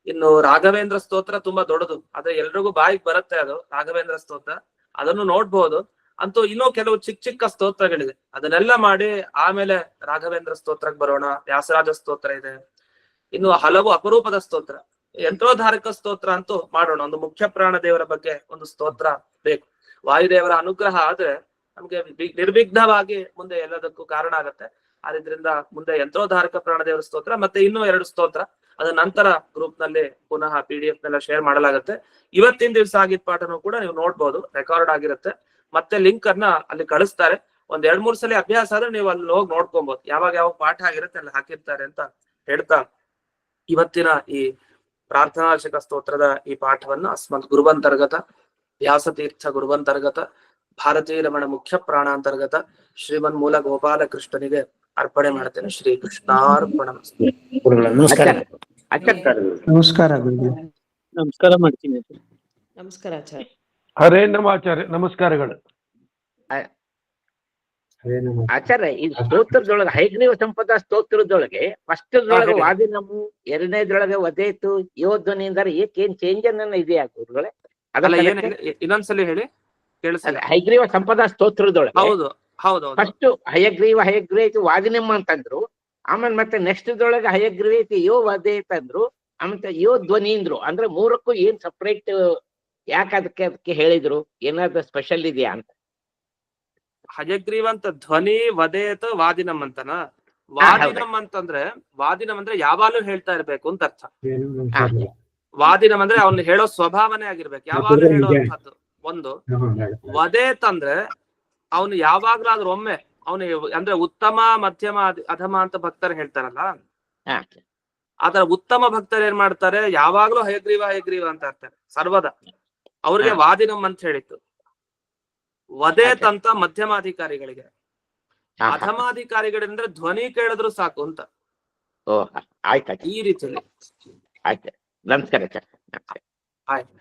ಇನ್ನು ರಾಘವೇಂದ್ರ ಸ್ತೋತ್ರ ತುಂಬಾ ದೊಡ್ಡದು, ಆದ್ರೆ ಎಲ್ರಿಗೂ ಬಾಯಿಗೆ ಬರುತ್ತೆ ಅದು ರಾಘವೇಂದ್ರ ಸ್ತೋತ್ರ, ಅದನ್ನು ನೋಡ್ಬೋದು. ಅಂತೂ ಇನ್ನೂ ಕೆಲವು ಚಿಕ್ಕ ಚಿಕ್ಕ ಸ್ತೋತ್ರಗಳಿದೆ, ಅದನ್ನೆಲ್ಲ ಮಾಡಿ ಆಮೇಲೆ ರಾಘವೇಂದ್ರ ಸ್ತೋತ್ರಕ್ಕೆ ಬರೋಣ. ವ್ಯಾಸರಾಜ ಸ್ತೋತ್ರ ಇದೆ, ಇನ್ನು ಹಲವು ಅಪರೂಪದ ಸ್ತೋತ್ರ. ಯಂತ್ರೋದ್ಧಾರಕ ಸ್ತೋತ್ರ ಅಂತೂ ಮಾಡೋಣ. ಒಂದು ಮುಖ್ಯ ಪ್ರಾಣ ದೇವರ ಬಗ್ಗೆ ಒಂದು ಸ್ತೋತ್ರ ಬೇಕು. ವಾಯುದೇವರ ಅನುಗ್ರಹ ಆದ್ರೆ ನಮ್ಗೆ ನಿರ್ವಿಘ್ನವಾಗಿ ಮುಂದೆ ಎಲ್ಲದಕ್ಕೂ ಕಾರಣ ಆಗತ್ತೆ. ಆದ್ರಿಂದ ಮುಂದೆ ಯಂತ್ರೋದ್ಧಾರಕ ಪ್ರಾಣದೇವರ ಸ್ತೋತ್ರ ಮತ್ತೆ ಇನ್ನೂ 2 ಸ್ತೋತ್ರ ಅದ ನಂತರ ಗ್ರೂಪ್ ನಲ್ಲಿ ಪುನಃ PDF ನೆಲ್ಲ ಶೇರ್ ಮಾಡಲಾಗುತ್ತೆ. ಇವತ್ತಿನ ದಿವಸ ಆಗಿದ್ದ ಪಾಠನೂ ಕೂಡ ನೀವು ನೋಡ್ಬೋದು, ರೆಕಾರ್ಡ್ ಆಗಿರುತ್ತೆ. ಮತ್ತೆ ಲಿಂಕ್ ಅನ್ನ ಅಲ್ಲಿ ಕಳಿಸ್ತಾರೆ. ಒಂದ್ 2-3 ಸಲ ಅಭ್ಯಾಸ ಆದ್ರೆ ನೀವು ಅಲ್ಲಿ ಹೋಗಿ ನೋಡ್ಕೊಬಹುದು, ಯಾವಾಗ ಯಾವ ಪಾಠ ಆಗಿರುತ್ತೆ ಅಲ್ಲಿ ಹಾಕಿರ್ತಾರೆ ಅಂತ ಹೇಳ್ತಾ ಇವತ್ತಿನ ಈ ಪ್ರಾರ್ಥನಾಶಕ ಸ್ತೋತ್ರದ ಈ ಪಾಠವನ್ನು ಅಸ್ಮತ್ ಗುರುವಂತರ್ಗತ ವ್ಯಾಸತೀರ್ಥ ಗುರುವಂತರ್ಗತ ಭಾರತೀಯ ರಮಣ ಮುಖ್ಯ ಪ್ರಾಣಾಂತರ್ಗತ ಶ್ರೀಮನ್ ಮೂಲ ಗೋಪಾಲ ಕೃಷ್ಣನಿಗೆ ಅರ್ಪಣೆ ಮಾಡ್ತೇನೆ. ಶ್ರೀ ಕೃಷ್ಣಾರ್ಪಣ. ನಮಸ್ಕಾರ ನಮಸ್ಕಾರ ಮಾಡ್ತೀನಿ. ನಮಸ್ಕಾರ ಆಚಾರ್ಯ. ಹರೇ ನಮ ಆಚಾರ್ಯ, ನಮಸ್ಕಾರಗಳು ಆಚಾರ್ಯ, ಈ ಸ್ತೋತ್ರದೊಳಗೆ ಹೈಗ್ರೀವ ಸಂಪದ ಸ್ತೋತ್ರದೊಳಗೆ ಫಸ್ಟ್ ದೊಳಗೆ ವಾದಿನಮು, ಎರಡನೇದ್ರೊಳಗೆ ವದೇತು ಯೋಧ್ವನಿ ಅಂದರೆ ಏನ್ ಚೇಂಜ್ ಅನ್ನ ಇದೆಯಾ ಗುರುಗಳೇ? ಅದಲ್ಲ ಇನ್ನೊಂದ್ಸಲಿ ಹೇಳಿ ಕೇಳಿಸಲ್ಲ. ಹೈಗ್ರೀವ ಸಂಪದ ಸ್ತೋತ್ರದೊಳಗೆ ಹೌದು ಹೌದು ಫಸ್ಟ್ ಹಯಗ್ರೀವ ವಾದಿನಮ್ಮ ಅಂತಂದ್ರು, ಆಮೇಲೆ ಮತ್ತೆ ನೆಕ್ಸ್ಟ್ ದೊಳಗೆ ಹಯಗ್ರೀವ ಯೋ ವದೇತ್ ಅಂದ್ರು, ಆಮೇಲೆ ಯೋ ಧ್ವನಿ ಅಂದ್ರು. ಅಂದ್ರೆ ಮೂರಕ್ಕೂ ಏನ್ ಸಪ್ರೇಟ್ ಯಾಕೆ ಅದಕ್ಕೆ ಹೇಳಿದ್ರು? ಏನಾದ್ರು ಸ್ಪೆಷಲ್ ಇದೆಯಾ ಅಂತ? ಹಯಗ್ರೀವ ಅಂತ ಧ್ವನಿ, ವದೇತ, ವಾದಿನಂ ಅಂತನ. ವಾದಿನಂ ಅಂತಂದ್ರೆ ವಾದಿನಂ ಅಂದ್ರೆ ಯಾವಾಗ್ಲೂ ಹೇಳ್ತಾ ಇರ್ಬೇಕು ಅಂತ ಅರ್ಥ. ವಾದಿನಂ ಅಂದ್ರೆ ಅವ್ನು ಹೇಳೋ ಸ್ವಭಾವನೆ ಆಗಿರ್ಬೇಕು, ಯಾವಾಗ್ಲೂ ಹೇಳುವಂತದ್ದು ಒಂದು. ವದೇತ್ ಅಂದ್ರೆ ಅವನು ಯಾವಾಗ್ಲಾದ್ರೂ ಒಮ್ಮೆ ಅವನು ಅಂದ್ರೆ ಉತ್ತಮ ಮಧ್ಯಮ ಅಧಮ ಅಂತ ಭಕ್ತರು ಹೇಳ್ತಾರಲ್ಲ, ಆತರ ಉತ್ತಮ ಭಕ್ತರು ಏನ್ ಮಾಡ್ತಾರೆ, ಯಾವಾಗ್ಲೂ ಹಯಗ್ರೀವ ಅಂತ ಇರ್ತಾರೆ ಸರ್ವದ. ಅವ್ರಿಗೆ ವಾದಿನಂ ಅಂತ ಹೇಳಿತ್ತು. ವದೇತ್ ಅಂತ ಮಧ್ಯಮಾಧಿಕಾರಿಗಳಿಗೆ, ಅಧಮಾಧಿಕಾರಿಗಳಿಂದ್ರೆ ಧ್ವನಿ ಕೇಳಿದ್ರು ಸಾಕು ಅಂತ. ಆಯ್ತು ಈ ರೀತಿಯಲ್ಲಿ ಆಯ್ತು. ನಮಸ್ಕಾರ. ಆಯ್ತು.